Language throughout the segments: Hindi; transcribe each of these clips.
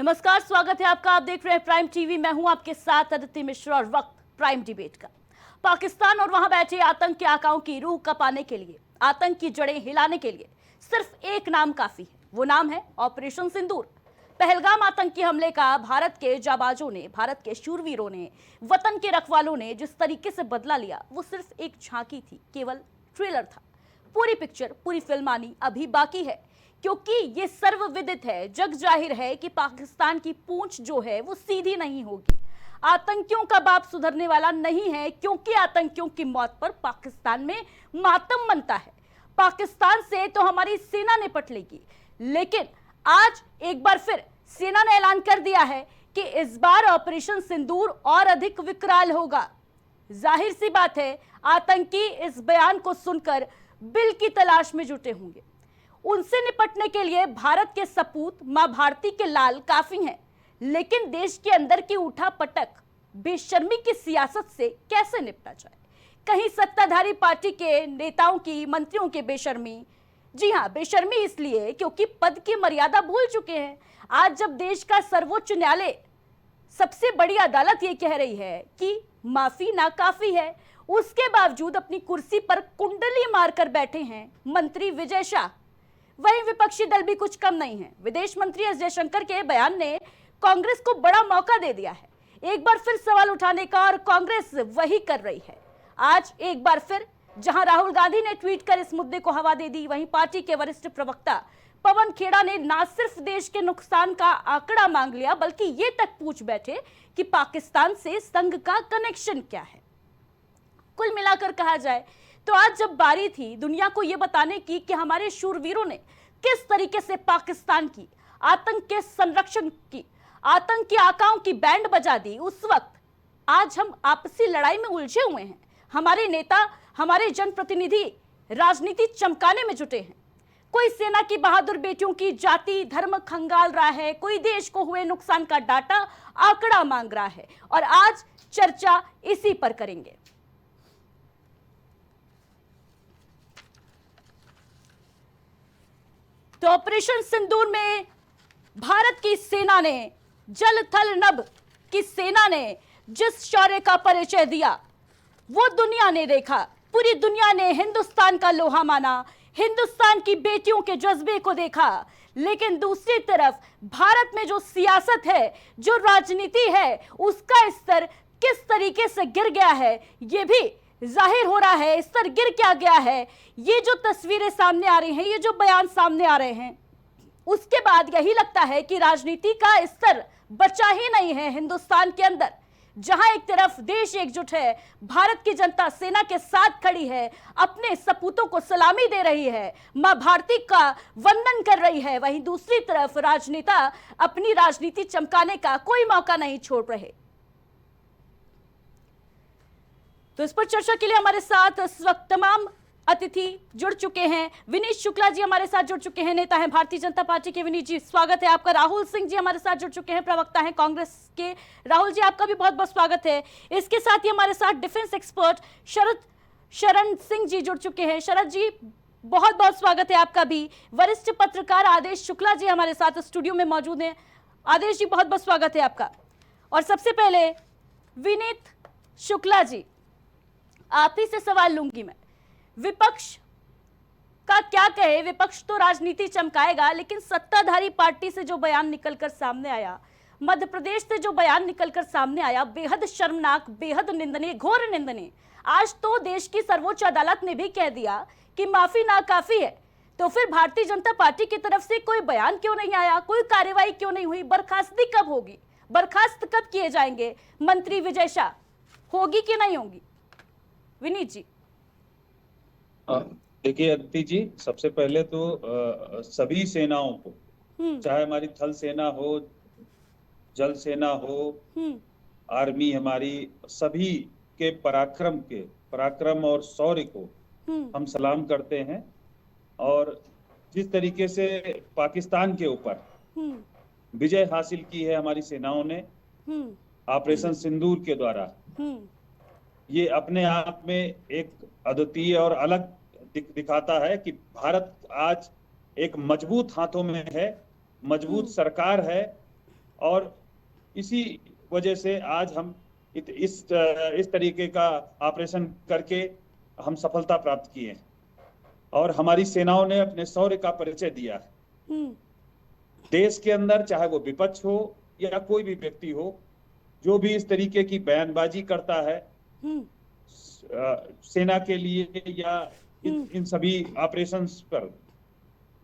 नमस्कार, स्वागत है आपका। आप देख रहे हैं प्राइम टीवी। मैं हूं आपके साथ अदिति मिश्रा और वक्त प्राइम डिबेट का। पाकिस्तान और वहां बैठे आतंक के आकाओं की रूह कपाने के लिए, आतंक की जड़ें हिलाने के लिए सिर्फ एक नाम काफी है। वो नाम है ऑपरेशन सिंदूर। पहलगाम आतंकी हमले का भारत के जाबाजों ने, भारत के शूरवीरों ने, वतन के रखवालों ने जिस तरीके से बदला लिया, वो सिर्फ एक झांकी थी, केवल ट्रेलर था। पूरी पिक्चर, पूरी फिल्म आनी अभी बाकी है, क्योंकि ये सर्वविदित है, जग जाहिर है कि पाकिस्तान की पूंछ जो है वो सीधी नहीं होगी। आतंकियों का बाप सुधरने वाला नहीं है, क्योंकि आतंकियों की मौत पर पाकिस्तान में मातम मनता है। पाकिस्तान से तो हमारी सेना निपट लेगी, लेकिन आज एक बार फिर सेना ने ऐलान कर दिया है कि इस बार ऑपरेशन सिंदूर और अधिक विकराल होगा। जाहिर सी बात है, आतंकी इस बयान को सुनकर बिल की तलाश में जुटे होंगे। उनसे निपटने के लिए भारत के सपूत मां भारती के लाल काफी हैं, लेकिन देश के अंदर की उठापटक, बेशर्मी की सियासत से कैसे निपटा जाए? कहीं सत्ताधारी पार्टी के नेताओं की, मंत्रियों के बेशर्मी, जी हां, बेशर्मी इसलिए क्योंकि पद की मर्यादा भूल चुके हैं। आज जब देश का सर्वोच्च न्यायालय, सबसे बड़ी अदालत ये कह रही है कि माफी नाकाफी है, उसके बावजूद अपनी कुर्सी पर कुंडली मारकर बैठे हैं मंत्री विजय शाह। वहीं विपक्षी दल भी कुछ कम नहीं है। विदेश मंत्री एस जयशंकर के बयान ने कांग्रेस को बड़ा मौका दे दिया है एक बार फिर सवाल उठाने का, और कांग्रेस वही कर रही है। आज एक बार फिर जहां राहुल गांधी ने ट्वीट कर इस मुद्दे को हवा दे दी, वहीं पार्टी के वरिष्ठ प्रवक्ता पवन खेड़ा ने ना सिर्फ देश के नुकसान का आंकड़ा मांग लिया, बल्कि ये तक पूछ बैठे कि पाकिस्तान से संघ का कनेक्शन क्या है। कुल मिलाकर कहा जाए तो आज जब बारी थी दुनिया को यह बताने की कि हमारे शूरवीरों ने किस तरीके से पाकिस्तान की आतंक के संरक्षण की, आतंक की आकाओं की बैंड बजा दी, उस वक्त आज हम आपसी लड़ाई में उलझे हुए हैं। हमारे नेता, हमारे जनप्रतिनिधि राजनीति चमकाने में जुटे हैं। कोई सेना की बहादुर बेटियों की जाति धर्म खंगाल रहा है, कोई देश को हुए नुकसान का डाटा आंकड़ा मांग रहा है, और आज चर्चा इसी पर करेंगे। तो ऑपरेशन सिंदूर में भारत की सेना ने, जल थल नभ की सेना ने जिस शौर्य का परिचय दिया, वो दुनिया ने देखा। पूरी दुनिया ने हिंदुस्तान का लोहा माना, हिंदुस्तान की बेटियों के जज्बे को देखा। लेकिन दूसरी तरफ भारत में जो सियासत है, जो राजनीति है, उसका स्तर किस तरीके से गिर गया है, ये भी जाहिर हो रहा है। स्तर गिर क्या गया है, ये जो तस्वीरें सामने आ रही हैं, ये जो बयान सामने आ रहे हैं, उसके बाद यही लगता है कि राजनीति का स्तर बचा ही नहीं है हिंदुस्तान के अंदर। जहां एक तरफ देश एकजुट है, भारत की जनता सेना के साथ खड़ी है, अपने सपूतों को सलामी दे रही है, मां भारती का वंदन कर रही है, वहीं दूसरी तरफ राजनेता अपनी राजनीति चमकाने का कोई मौका नहीं छोड़ रहे। तो इस पर चर्चा के लिए हमारे साथ इस वक्त तमाम अतिथि जुड़ चुके हैं। विनीत शुक्ला जी हमारे साथ जुड़ चुके हैं, नेता हैं भारतीय जनता पार्टी के। विनीत जी, स्वागत है आपका। राहुल सिंह जी हमारे साथ जुड़ चुके हैं, प्रवक्ता हैं कांग्रेस के। राहुल जी, आपका भी बहुत बहुत स्वागत है। इसके साथ ही हमारे साथ डिफेंस एक्सपर्ट शरण सिंह जी जुड़ चुके हैं। शरद जी, बहुत बहुत स्वागत है आपका भी। वरिष्ठ पत्रकार आदेश शुक्ला जी हमारे साथ स्टूडियो में मौजूद हैं। आदेश जी, बहुत बहुत स्वागत है आपका। और सबसे पहले विनीत शुक्ला जी, आप ही से सवाल लूंगी मैं। विपक्ष का क्या कहे? विपक्ष तो राजनीति चमकाएगा, लेकिन सत्ताधारी पार्टी से जो बयान निकलकर सामने आया, मध्य प्रदेश से जो बयान निकलकर सामने आया, बेहद शर्मनाक, बेहद निंदनीय, घोर निंदनीय। आज तो देश की सर्वोच्च अदालत ने भी कह दिया कि माफी नाकाफी है। तो फिर भारतीय जनता पार्टी की तरफ से कोई बयान क्यों नहीं आया, कोई कार्रवाई क्यों नहीं हुई? बर्खास्तगी कब होगी? बर्खास्त कब किए जाएंगे मंत्री विजय शाह? होगी कि नहीं होगी? विनीत जी। देखिए अदिति जी, सबसे पहले तो सभी सेनाओं को, चाहे हमारी थल सेना हो, जल सेना हो, आर्मी हमारी, सभी के पराक्रम और शौर्य को हम सलाम करते हैं। और जिस तरीके से पाकिस्तान के ऊपर विजय हासिल की है हमारी सेनाओं ने ऑपरेशन सिंदूर के द्वारा, ये अपने आप में एक अद्वितीय और अलग दिखाता है कि भारत आज एक मजबूत हाथों में है, मजबूत सरकार है, और इसी वजह से आज हम इस तरीके का ऑपरेशन करके हम सफलता प्राप्त किए हैं और हमारी सेनाओं ने अपने शौर्य का परिचय दिया है। देश के अंदर चाहे वो विपक्ष हो या कोई भी व्यक्ति हो, जो भी इस तरीके की बयानबाजी करता है सेना के लिए या इन सभी ऑपरेशंस पर,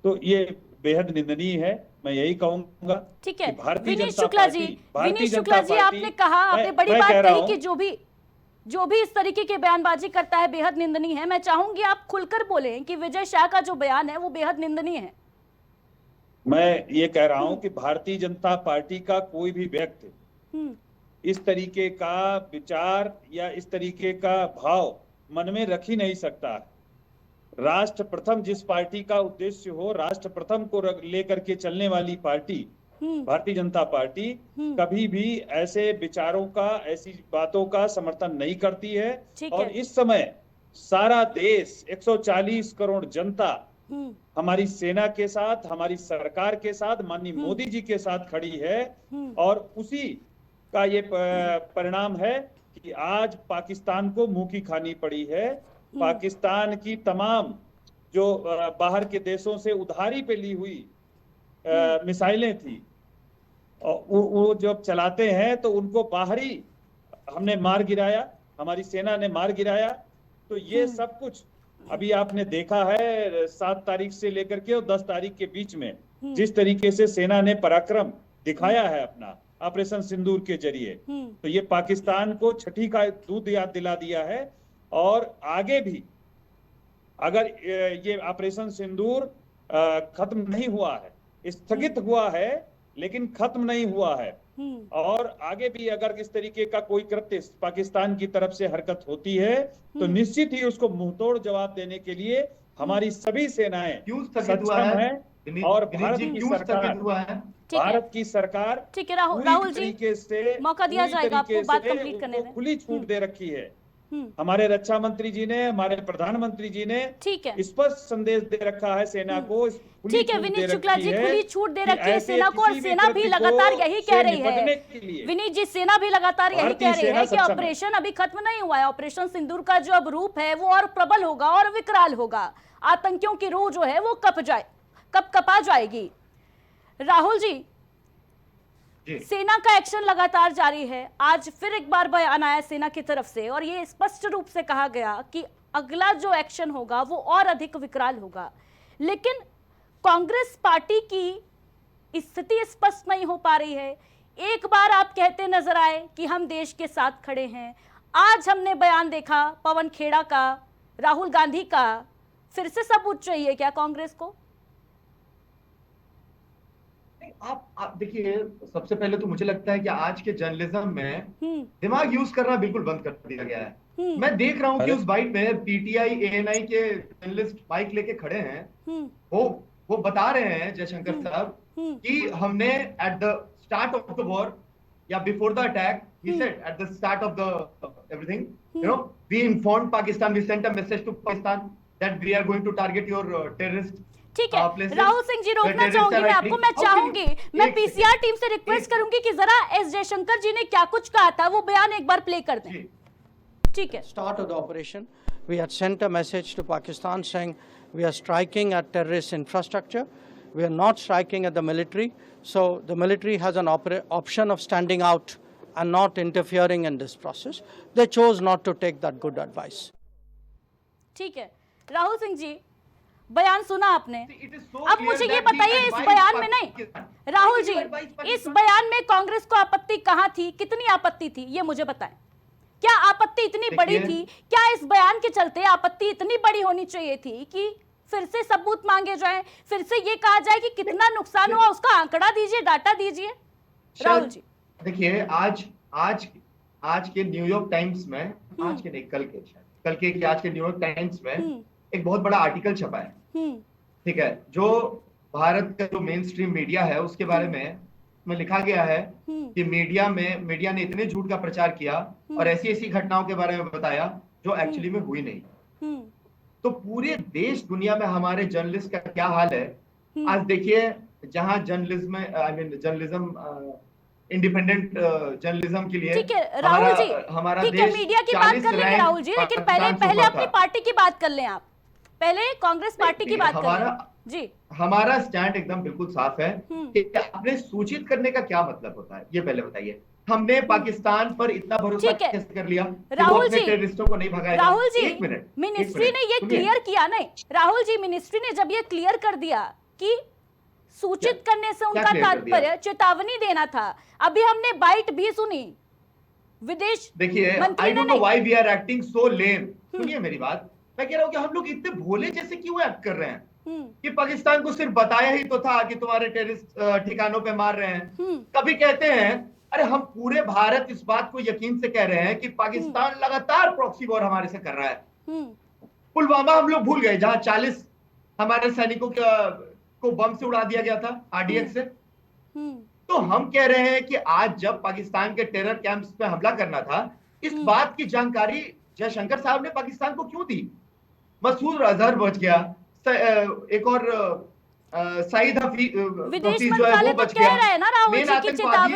तो ये बेहद निंदनीय है। मैं यही कहूंगा। ठीक है भारतीय विनीत जनता शुक्ला जी आपने कहा, आपने बड़ी बात कही कि जो भी इस तरीके की बयानबाजी करता है बेहद निंदनीय है। मैं चाहूंगी आप खुलकर बोलें कि विजय शाह का जो बयान है वो बेहद निंदनीय है। मैं ये कह रहा हूं कि भारतीय जनता पार्टी का कोई भी व्यक्ति इस तरीके का विचार या इस तरीके का भाव मन में रख ही नहीं सकता। राष्ट्र प्रथम जिस पार्टी का उद्देश्य हो, राष्ट्र प्रथम को लेकर के चलने वाली पार्टी भारतीय जनता पार्टी कभी भी ऐसे विचारों का, ऐसी बातों का समर्थन नहीं करती है। और इस समय सारा देश 140 करोड़ जनता हमारी सेना के साथ, हमारी सरकार के साथ, माननीय मोदी जी के साथ खड़ी है और उसी का ये परिणाम है कि आज पाकिस्तान को मुंह की खानी पड़ी है। पाकिस्तान की तमाम जो बाहर के देशों से उधारी पे ली हुई मिसाइलें थी, वो जब चलाते हैं तो उनको बाहरी हमने मार गिराया, हमारी सेना ने मार गिराया। तो ये सब कुछ अभी आपने देखा है 7 तारीख से लेकर के और 10 तारीख के बीच में जिस तरीके से सेना ने पराक्रम दिखाया है अपना ऑपरेशन सिंदूर के जरिए, तो ये पाकिस्तान को छठी का दूध याद दिला दिया है। और आगे भी अगर ये ऑपरेशन सिंदूर खत्म नहीं हुआ है, स्थगित हुआ है लेकिन खत्म नहीं हुआ है, और आगे भी अगर इस तरीके का कोई कृत्य पाकिस्तान की तरफ से हरकत होती है तो निश्चित ही उसको मुंहतोड़ जवाब देने के लिए हमारी सभी सेनाएं सक्षम हैं। और भारत की सरकार ठीक है राहुल जी, से मौका दिया जाएगा आपको बात कंप्लीट करने में। खुली छूट दे रखी है। हमारे रक्षा मंत्री जी ने, हमारे प्रधानमंत्री जी ने स्पष्ट संदेश दे रखा है सेना को। ठीक है विनीत शुक्ला जी, खुली छूट दे रखी है सेना को और सेना भी लगातार यही कह रही है। विनीत जी, सेना भी लगातार यही कह रही है कि ऑपरेशन अभी खत्म नहीं हुआ है। ऑपरेशन सिंदूर का जो अब रूप है वो और प्रबल होगा और विकराल होगा। आतंकियों की रूह जो है वो कपा जाएगी। राहुल जी, सेना का एक्शन लगातार जारी है। आज फिर एक बार बयान आया सेना की तरफ से और ये स्पष्ट रूप से कहा गया कि अगला जो एक्शन होगा वो और अधिक विकराल होगा। लेकिन कांग्रेस पार्टी की स्थिति स्पष्ट नहीं हो पा रही है। एक बार आप कहते नजर आए कि हम देश के साथ खड़े हैं। आज हमने बयान देखा पवन खेड़ा का, राहुल गांधी का। फिर से सबूत चाहिए क्या कांग्रेस को? आप देखिए, सबसे पहले तो मुझे लगता है कि आज के जर्नलिज्म में दिमाग यूज करना बिल्कुल बंद कर दिया गया है। मैं देख रहा हूं कि उस बाइट में पीटीआई एएनआई के जर्नलिस्ट बाइक लेके खड़े हैं। वो बता रहे हैं जयशंकर साहब कि हमने at the start of the war या before the attack, he said at the start of the everything, we informed Pakistan, we sent a message to Pakistan that we are going to target your terrorist. ठीक है राहुल सिंह जी, रोकना चाहूंगी मैं आपको। मैं चाहूंगी, मैं पीसीआर टीम से रिक्वेस्ट करूंगी कि जरा एस जयशंकर जी ने क्या कुछ कहा था वो बयान एक बार प्ले कर दें। ठीक है। Start of the operation, we had sent a message to Pakistan saying we are striking at terrorist infrastructure. We are not striking at the military. So the military has an option of standing out and not interfering in this process. They chose not to take that good advice. ठीक है राहुल सिंह जी, बयान सुना आपने। अब मुझे ये बताइए, इस बयान में नहीं राहुल जी, इस बयान में कांग्रेस को आपत्ति कहां थी, कितनी आपत्ति थी, ये मुझे बताएं। क्या आपत्ति इतनी बड़ी थी? क्या इस बयान के चलते आपत्ति इतनी बड़ी होनी चाहिए थी कि फिर से सबूत मांगे जाए, फिर से ये कहा जाए कि कितना नुकसान हुआ, उसका आंकड़ा दीजिए, डाटा दीजिए? राहुल जी देखिए, आज के न्यूयॉर्क टाइम्स में, आज के नहीं कल के आज के न्यूयॉर्क टाइम्स में एक बहुत बड़ा आर्टिकल छपा है। ठीक है, जो भारत का जो मेन स्ट्रीम मीडिया है उसके बारे में लिखा गया है कि मीडिया ने इतने झूठ का प्रचार किया और ऐसी घटनाओं के बारे में बताया जो एक्चुअली में हुई नहीं। तो पूरे देश दुनिया में हमारे जर्नलिस्ट का क्या हाल है आज देखिए। जहां जर्नलिज्म इंडिपेंडेंट जर्नलिज्म के लिए। ठीक है राहुल जी, हमारा ठीक है, देश मीडिया की बात 40 कर लेंगे रैंक राहुल जी, लेकिन पहले पाकिस्तान से पहले ऊपर अपनी था। पार्टी की बात कर लें आप, पहले कांग्रेस पार्टी की बात कर लें जी। हमारा स्टैंड एकदम बिल्कुल साफ है कि आपने सूचित करने का क्या मतलब होता है, ये पहले बताइए। हमने पाकिस्तान पर इतना भरोसा ठीक है कैसे कर लिया कि वो राहुल अपने जी, टेररिस्टों को नहीं भगाएगा? राहुल जी, एक मिनट, मिनिस्ट्री ने ये सुनिए। क्लियर किया नहीं, राहुल जी मिनिस्ट्री ने जब ये क्लियर कर दिया कि सूचित करने से उनका clear कर दिया? तात्पर्य चेतावनी देना था। अभी हमने बाइट भी सुनी विदेश देखिए, मंत्री आई ने डोंट नो नहीं। Why we are acting so lame. सुनिए मेरी बात, मैं कह रहा हूं कि हम लोग इतने भोले जैसे क्यों एक्ट कर रहे हैं कि पाकिस्तान को सिर्फ बताया ही तो था कि तुम्हारे टेररिस्ट ठिकानों पे मार रहे हैं। कभी कहते हैं अरे हम पूरे भारत इस बात को यकीन से कह रहे हैं कि पाकिस्तान लगातार प्रॉक्सी वॉर हमारे से कर रहा है। पुलवामा हम लोग भूल गए, जहां 40 हमारे सैनिकों को बम से उड़ा दिया गया था, आरडीएक्स से। तो हम कह रहे हैं कि आज जब पाकिस्तान के टेरर कैंप्स पे हमला करना था, इस बात की जानकारी जयशंकर साहब ने पाकिस्तान को क्यों दी? मसूद अजहर बच गया, एक और सईद विदेश हफीज जो है मंत्रालय वो तो बच कह गया। रहा है ना राहुल मेन जी की आतंकवादी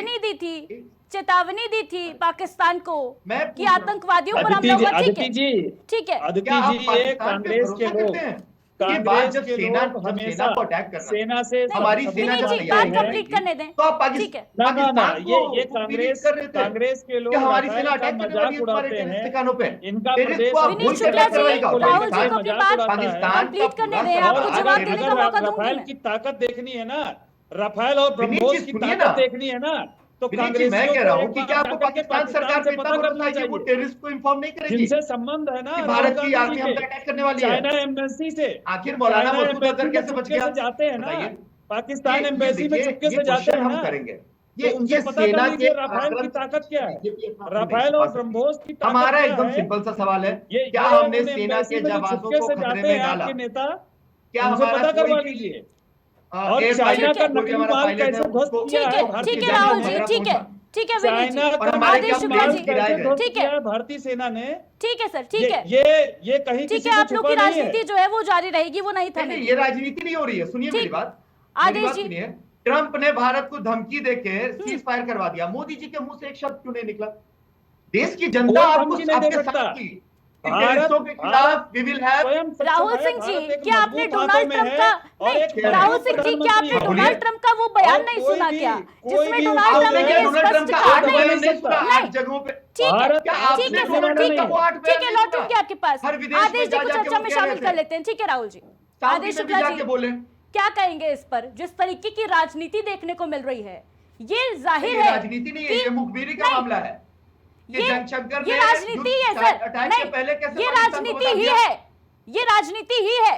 चेतावनी दी थी पाकिस्तान को मैं कि पूछ रहा हूं। आतंकवादियों पर हमला हुआ। ठीक है, ठीक है, अदिति क्या आप जी, ये पाकिस्तान पे कांग्रेस के भरोसा लोग, करते हैं? ये बात कांग्रेस जब के सेना लोग जब हमेशा सेना को अटैक करना सेना से हमारी सब सेना विनीत जब जी तैयार बात है, कंप्लीट करने दें। तो आप ठीक है, ना पाकिस्तान ये को कांग्रेस कर रहे थे कांग्रेस के कि लोग हमारी राफेल सेना का अटैक करने वाली मजाक है तुम्हारे उड़ाते टेररिस्ट हैं। ठिकानों पे। इनका टेररिस्ट प्रदेश को आप के भूल विनीत लोग के शुक्ला क्या जी, कार्रवाई का राहुल जी का को अपनी मजाक बात उड़ाता है। पाकिस्तान कंप्लीट का करने पूरा दें, आपको सरकार जवाब देने का अगर मौका दूंगी राफेल मैं। की ताकत देखनी है ना, राफेल और विनीत ब्रह्मोस जी की सुनिए ताकत ना, देखनी है ना, तो विनीत जी मैं कांग्रेसियों कह को रहा हूँ एक कि बार क्या हटा आपको करके पाकिस्तान सरकार से पे इतना पता भरोसा करना है कि वो चाहिए टेररिस्ट को इन्फॉर्म नहीं करेगी जिनसे संबंध है ना कि राहुल भारत की गांधी आर्मी जी हम के पे अटैक करने वाली है? चाइना एम्बेसी से। आखिर मौलाना चाइना मसूद अजहर एम्बेसी में कैसे बच चुपके गया? से जाते हैं ना, बताइए। पाकिस्तान ये एम्बेसी में देखिए, चुपके ये से जाते क्वेश्चन हैं हम ना, करेंगे। तो उनसे पता कर सेना के लीजिए राफेल की ताकत क्या है, बीजेपी अपना खून नहीं राफेल छुपा और सकती। ब्रह्मोस की ताकत हमारा क्या एकदम है। सिंपल सा सवाल है, ये क्या ये हमने उन सेना एम्बेसी के में जो जवानों चुपके को से खतरे जाते में हैं डाला? आपके नेता, क्या उनसे हमारा पता कोई करवा भी लीजिए। और एयर चाइना पायलट का या कोई भी नकली हमारा माल पायलट है कैसे ध्वस्त उसको किया है ठीक भारतीय है जाने सेना राहुल में जी, ने, खतरा ठीक है, पहुंचा? ठीक है विनीत जी, चाइना और का हमारे आदेश क्या शुक्ला माल जी, गिराए गए? ध्वस्त ठीक है, किया है भारतीय सेना ने। ठीक है सर, ठीक है, ये कहीं ठीक किसी है, से आप लोग छुपा की नहीं है। राजनीति जो है वो जारी रहेगी, वो नहीं नहीं, थमेगी। ये राजनीति नहीं हो रही है। सुनिए मेरी ठीक, बात, आदेश जी, सुनिए। ट्रंप ने भारत को धमकी देके सीज फायर करवा दिया, मोदी जी के मुंह से एक शब्द क्यों नहीं निकला? देश की जनता कोई आपको धमकी नहीं दे आपके सकता। साथ थी कि भारत टेररिस्टों के खिलाफ वी विल हैव। स्वयं सक्षम राहुल है, सिंह जी, भारत एक क्या आपने मजबूत हाथों डोनाल्ड में ट्रंप है का और एक नहीं, मजबूत राहुल सिंह जी, क्या आपने प्रधानमंत्री है। डोनाल्ड ट्रंप का वो बयान और नहीं कोई सुना भी- क्या, कोई जिसमें भी डोनाल्ड उसको ट्रंप आपने ने क्या ये डोनाल्ड ट्रंप स्पष्ट का कहा 8 नहीं, बयान नहीं सुना? नहीं, 8 जगहों पे ठीक है, भारत क्या आप ठीक आपने है सुनने सर, डोनाल्ड वाला ठीक ट्रंप नहीं का वो है, 8 बयान ठीक है, नहीं सुना? लौटूंगी आपके पास। हर विदेश आदेश में जी को जा चर्चा में शामिल कर लेते हैं। ठीक है राहुल जी, आदेश में भी शुक्ला जाके जी, बोले। क्या कहेंगे इस पर, जिस तरीके की राजनीति देखने को मिल रही है? ये जाहिर ये है राजनीति नहीं है, कि- ये मुखबिरी का नहीं, मामला है। कि जयशंकर ये ने राजनीति है युद्ध सर, अटैक नहीं, से पहले कैसे ये पाकिस्तान को राजनीति बता ही दिया? है, ये राजनीति ही है,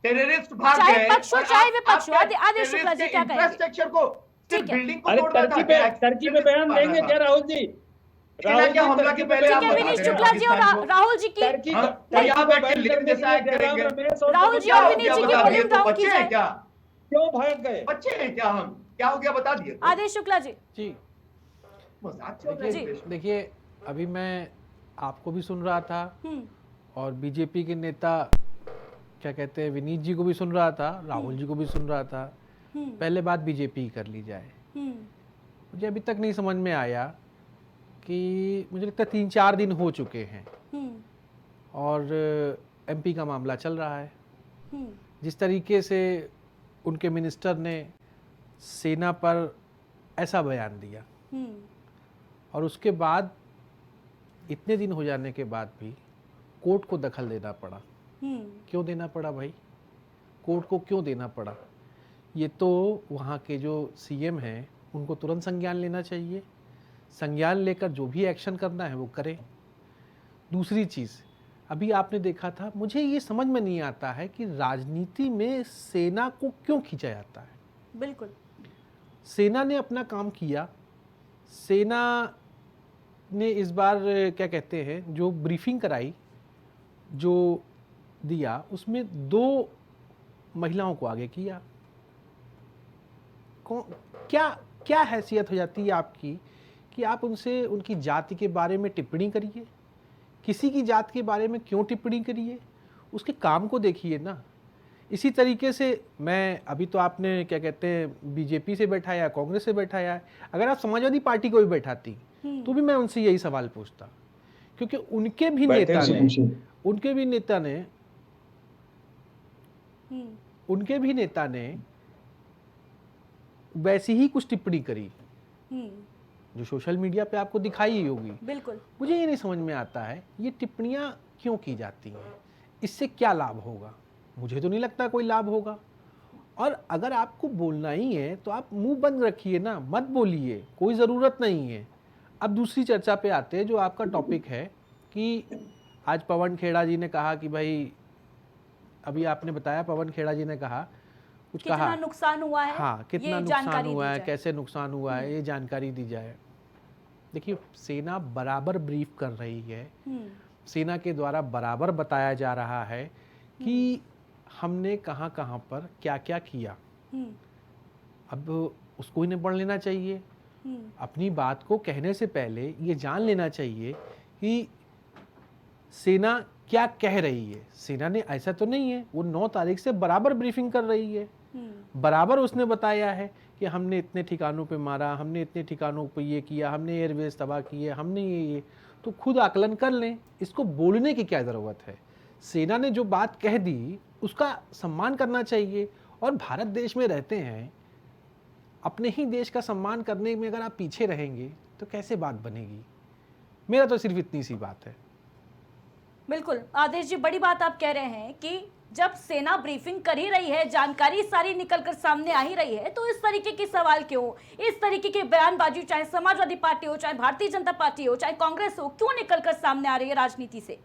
टेररिस्ट भाग चाहे गए पक्ष हो और चाहे आप- विपक्ष हो। आपके आदेश शुक्ला जी, टेररिस्ट क्या के कहेंगे? इंफ्रास्ट्रक्चर को सिर्फ ठीक है। बिल्डिंग को अरे तोड़ना था, टर्की पे बयान देंगे क्या राहुल जी? राहुल जी हमला के पहले ठीक आप है बता विनीत रहे हैं शुक्ला जी और पाकिस्तान को। राहुल जी की टर्की हाँ, टर्की यहाँ को बैठ के बैन लेम करने के जैसा लिए एक्ट जयराम करेंगे। रमेश और राहुल जी क्या और हो विनीत गया जी की बता दिए? वॉल्यूम तो डाउन बच्चे हैं कीजिए। क्या? क्यों भाग गए? बच्चे हैं क्या हम? क्या हो गया बता दिए तो। आदेश शुक्ला जी, जी मजाक चल रहा है जी। इस देश में। देखिए, अभी मैं आपको भी सुन रहा था और बीजेपी के नेता क्या कहते हैं विनीत जी को भी सुन रहा था, राहुल जी को भी सुन रहा था। पहले बात बीजेपी की कर ली जाए। मुझे अभी तक नहीं समझ में आया कि मुझे लगता है 3-4 दिन हो चुके हैं और एमपी का मामला चल रहा है। जिस तरीके से उनके मिनिस्टर ने सेना पर ऐसा बयान दिया और उसके बाद इतने दिन हो जाने के बाद भी कोर्ट को दखल देना पड़ा। क्यों देना पड़ा भाई? कोर्ट को क्यों देना पड़ा? ये तो वहाँ के जो सीएम हैं उनको तुरंत संज्ञान लेना चाहिए। संज्ञान लेकर जो भी एक्शन करना है वो करें। दूसरी चीज़, अभी आपने देखा था, मुझे ये समझ में नहीं आता है कि राजनीति में सेना को क्यों खींचा जाता है। बिल्कुल, सेना ने अपना काम किया। सेना ने इस बार क्या कहते हैं जो ब्रीफिंग कराई, जो दिया, उसमें 2 महिलाओं को आगे किया। क्या हैसियत हो जाती है आपकी कि आप उनसे उनकी जाति के बारे में टिप्पणी करिए? किसी की जात के बारे में क्यों टिप्पणी करिए? उसके काम को देखिए ना। इसी तरीके से मैं अभी तो आपने क्या कहते हैं बीजेपी से बैठाया, कांग्रेस से बैठाया, अगर आप समाजवादी पार्टी को भी बैठाती तो भी मैं उनसे यही सवाल पूछता, क्योंकि उनके भी नेता ने वैसी ही कुछ टिप्पणी करी जो सोशल मीडिया पे आपको दिखाई ही होगी। बिल्कुल। मुझे ये नहीं समझ में आता है ये टिप्पणियां क्यों की जाती हैं, इससे क्या लाभ होगा? मुझे तो नहीं लगता कोई लाभ होगा। और अगर आपको बोलना ही है तो आप मुंह बंद रखिए ना, मत बोलिए, कोई ज़रूरत नहीं है। अब दूसरी चर्चा पे आते हैं जो आपका टॉपिक है कि आज पवन खेड़ा जी ने कहा कि भाई, अभी आपने बताया पवन खेड़ा जी ने कहा कुछ कितना नुकसान हुआ है, हाँ कितना नुकसान हुआ है, कैसे नुकसान हुआ है, ये जानकारी दी जाए। देखिए सेना बराबर ब्रीफ कर रही है, सेना के द्वारा बराबर बताया जा रहा है कि हमने कहाँ कहाँ पर क्या क्या किया। अब उसको ही पढ़ लेना चाहिए। अपनी बात को कहने से पहले ये जान लेना चाहिए कि सेना क्या कह रही है। सेना ने ऐसा तो नहीं है, वो 9 तारीख से बराबर ब्रीफिंग कर रही है, बराबर उसने बताया है कि हमने इतने ठिकानों पे मारा, हमने इतने ठिकानों पे ये किया, हमने एयरवेज तबाह किए, हमने ये तो खुद आकलन कर लें। इसको बोलने की क्या ज़रूरत है? सेना ने जो बात कह दी उसका सम्मान करना चाहिए। और भारत देश में रहते हैं, अपने ही देश का सम्मान करने में अगर आप पीछे रहेंगे तो कैसे बात बनेगी? मेरा तो सिर्फ इतनी सी बात है। बिल्कुल आदेश जी, बड़ी बात आप कह रहे हैं कि जब सेना ब्रीफिंग कर ही रही है, जानकारी सारी निकलकर सामने आ ही रही है, तो इस तरीके के सवाल क्यों, इस तरीके की बयानबाजी, चाहे समाजवादी पार्टी हो, चाहे भारतीय जनता पार्टी हो, चाहे कांग्रेस हो, क्यों निकलकर सामने आ रही है राजनीति से?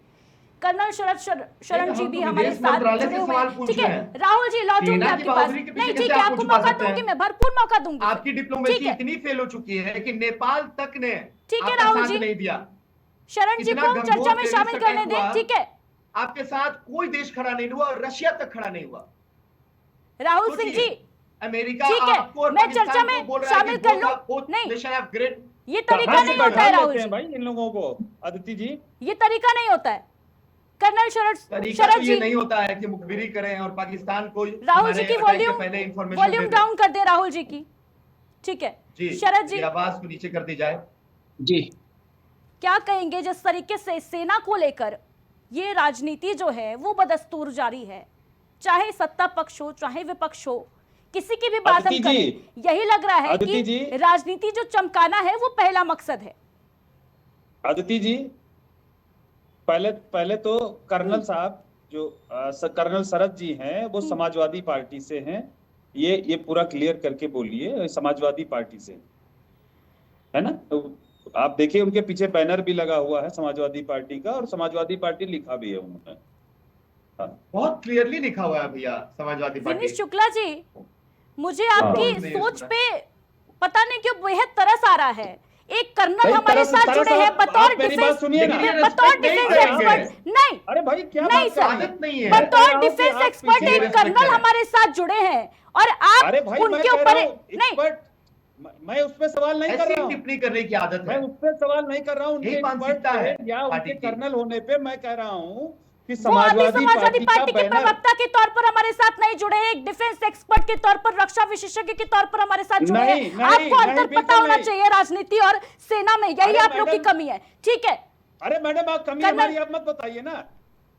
कर्नल शरण जी भी हमारे साथ जुड़े हुए हैं। ठीक है राहुल जी, लौटूंगी आपके पास। नहीं ठीक है, आपको मौका दूंगी, मैं भरपूर मौका दूंगी। आपकी डिप्लोमेसी इतनी फेल हो चुकी है कि नेपाल तक ने ठीक है राहुल जी नहीं दिया। शरण जी को चर्चा में शामिल करने दें। ठीक है, आपके साथ कोई देश खड़ा नहीं हुआ, रशिया तक खड़ा नहीं हुआ। राहुल सिंह जी अमेरिका ठीक है, मैं चर्चा में शामिल कर लूं? नहीं, ये तरीका नहीं होता है राहुल जी भाई इन लोगों को। अदिति जी, ये तरीका नहीं होता है। कर्नल शरद जी, ये नहीं होता है कि मुखबिरी करें और पाकिस्तान को राहुल जी की वॉल्यूम डाउन कर दे राहुल जी की। ठीक है शरद जी, आवाज को नीचे कर दी जाए। जी क्या कहेंगे जिस तरीके से सेना को लेकर ये राजनीति जो है वो बदस्तूर जारी है, चाहे सत्ता पक्ष हो चाहे विपक्ष हो, किसी की भी बात हम करें, यही लग रहा है कि राजनीति जो चमकाना है वो पहला मकसद है। अदिति जी, पहले तो कर्नल साहब जो कर्नल शरद जी हैं वो समाजवादी पार्टी से हैं, ये पूरा क्लियर करके बोलिए, समाजवादी पार्टी से है ना? तो आप देखिए उनके पीछे बैनर भी लगा हुआ है समाजवादी पार्टी का, और समाजवादी पार्टी लिखा भी है उन्होंने। बहुत क्लियरली लिखा हुआ है भैया समाजवादी पार्टी। विनीश शुक्ला जी, मुझे आपकी सोच पे पता नहीं क्यों बेहद तरस आ रहा है। एक कर्नल हमारे साथ जुड़े हैं बतौर डिफेंस एक्सपर्ट। नहीं अरे भाई क्या नहीं सर, बतौर डिफेंस एक्सपर्ट एक कर्नल हमारे साथ जुड़े हैं और आप उनके ऊपर नहीं, मैं उस पर सवाल नहीं कर रहा हूँ, टिप्पणी करने की आदत है, मैं उस पर सवाल नहीं कर रहा हूँ। उनके मानसिकता है या उनके कर्नल होने पे मैं कह रहा हूँ कि समाजवादी पार्टी के प्रवक्ता के तौर पर हमारे साथ नहीं जुड़े हैं, एक डिफेंस एक्सपर्ट के तौर पर, रक्षा विशेषज्ञ के तौर पर हमारे साथ जुड़े हैं। आपको अंतर पता होना चाहिए राजनीति और सेना में, यही आप लोग की कमी है। ठीक है अरे मैडम, आप कमी हमारी आप मत बताइए ना,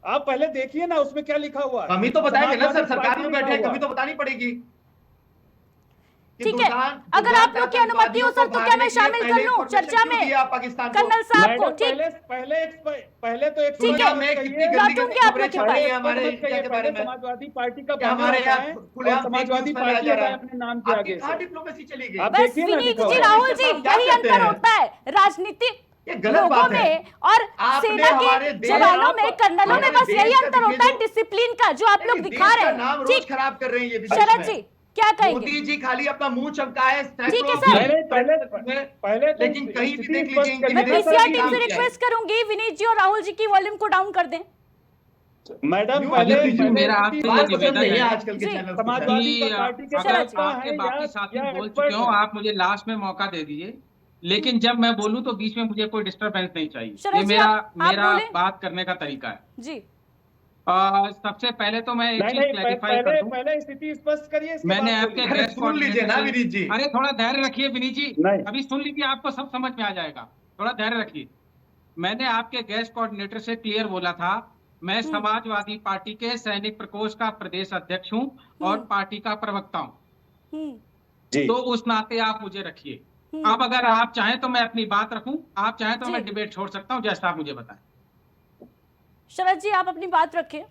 आप पहले देखिए ना उसमें क्या लिखा हुआ है। कमी तो बताएंगे ना सर, सरकार में बैठे हैं, कमी तो बतानी पड़ेगी। ठीक है, अगर आप लोग की अनुमति हो सर तो क्या मैं शामिल कर लूं चर्चा में कर्नल साहब को? ठीक, पहले तो एक ठीक है, लौटूंगी आप लोग के पास। समाजवादी पार्टी का समाजवादी पार्टी अपने नाम के आगे डिप्लोमेसी चली गई। बस विनीत जी, राहुल जी, यही अंतर होता है राजनीति लोगों में और सेना के जवानों में, कर्नलों में, बस यही अंतर होता है डिसिप्लिन का जो आप लोग दिखा रहे हैं। ठीक, खराब कर रहे हैं शरद जी क्या कहेंगे? मोदी जी खाली अपना मुंह चमकाए, ठीक है सर, पहले लेकिन कहीं भी देख लीजिए। मैं पीसीआर टीम से रिक्वेस्ट करूंगी विनीत जी और राहुल जी की वॉल्यूम को डाउन कर दें। मैडम मेरा आपसे ये निवेदन है आजकल के चैनल समाजवादी पार्टी के अगर आपके बाकी साथी बोल चुके हो, आप मुझे लास्ट में मौका दे दीजिए, लेकिन जब मैं बोलूं तो बीच में मुझे कोई डिस्टर्बेंस नहीं चाहिए। ये मेरा बात करने का तरीका है जी। सबसे पहले तो मैं एक चीज क्लैरिफाई कर दूं। पहले स्थिति स्पष्ट करिए, मैंने आपके गैस सुन लीजिए ना विनीत जी। अरे थोड़ा धैर्य रखिए विनीत जी, नहीं। अभी सुन लीजिए, आपको सब समझ में आ जाएगा, थोड़ा धैर्य रखिए। मैंने आपके गैस कोऑर्डिनेटर से क्लियर बोला था, मैं समाजवादी पार्टी के सैनिक प्रकोष्ठ का प्रदेश अध्यक्ष हूं और पार्टी का प्रवक्ता हूं, तो उस नाते आप मुझे रखिए। अब अगर आप चाहें तो मैं अपनी बात रखूं, आप चाहें तो मैं डिबेट छोड़ सकता हूं, जैसा आप मुझे बताएं। शरद जी आप अपनी बात रखें।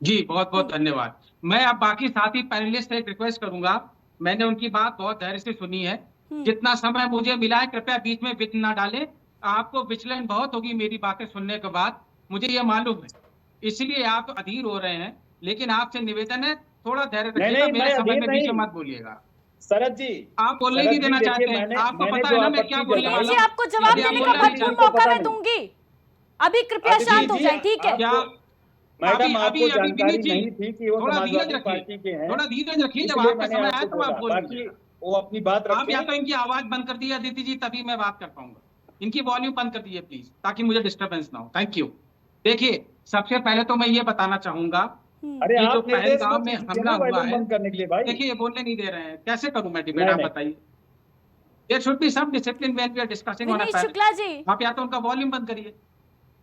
जी बहुत बहुत धन्यवाद। मैं अब बाकी साथी पैनलिस्ट से एक रिक्वेस्ट करूंगा, मैंने उनकी बात बहुत धैर्य से सुनी है, जितना समय मुझे मिला है कृपया बीच में विघ्न ना डालें। आपको विचलन बहुत होगी मेरी बातें सुनने के बाद, मुझे यह मालूम है, इसलिए आप अधीर हो रहे हैं, लेकिन आपसे निवेदन है थोड़ा धैर्य रखिएगा, मेरे समय में बीच में मत बोलिएगा। शरद जी आप बोलने नहीं देना चाहते हैं, आपको पता है ना मैं क्या बोलने वाला हूं। आपको जवाब देने का भरपूर मौका मैं दूंगी, अभी कृपया शांत हो जाएं, ठीक है? क्या मैडम आपको जानकारी नहीं थी कि वो थोड़ा धीरज समाजवादी पार्टी के हैं, थोड़ा धीरज रखिए, जब आपका समय आए तो आप बोलिए। वो अपनी बात आप या रखें। तो इनकी आवाज बंद कर दीजिए अदिति जी, तभी मैं बात कर पाऊंगा। इनकी वॉल्यूम बंद कर दीजिए प्लीज, ताकि मुझे डिस्टर्बेंस ना हो। Thank you. देखिए सबसे पहले तो मैं ये बताना चाहूंगा, अरे जो आप पहलगाम में हमला हुआ है, बंद करने के लिए भाई। देखिए ये बोलने नहीं दे रहे हैं, कैसे करूं मैं डिबेट, आप बताइए। There should be some discipline when we are discussing on a Vineet Shukla ji, आप या तो उनका वॉल्यूम बंद करिए।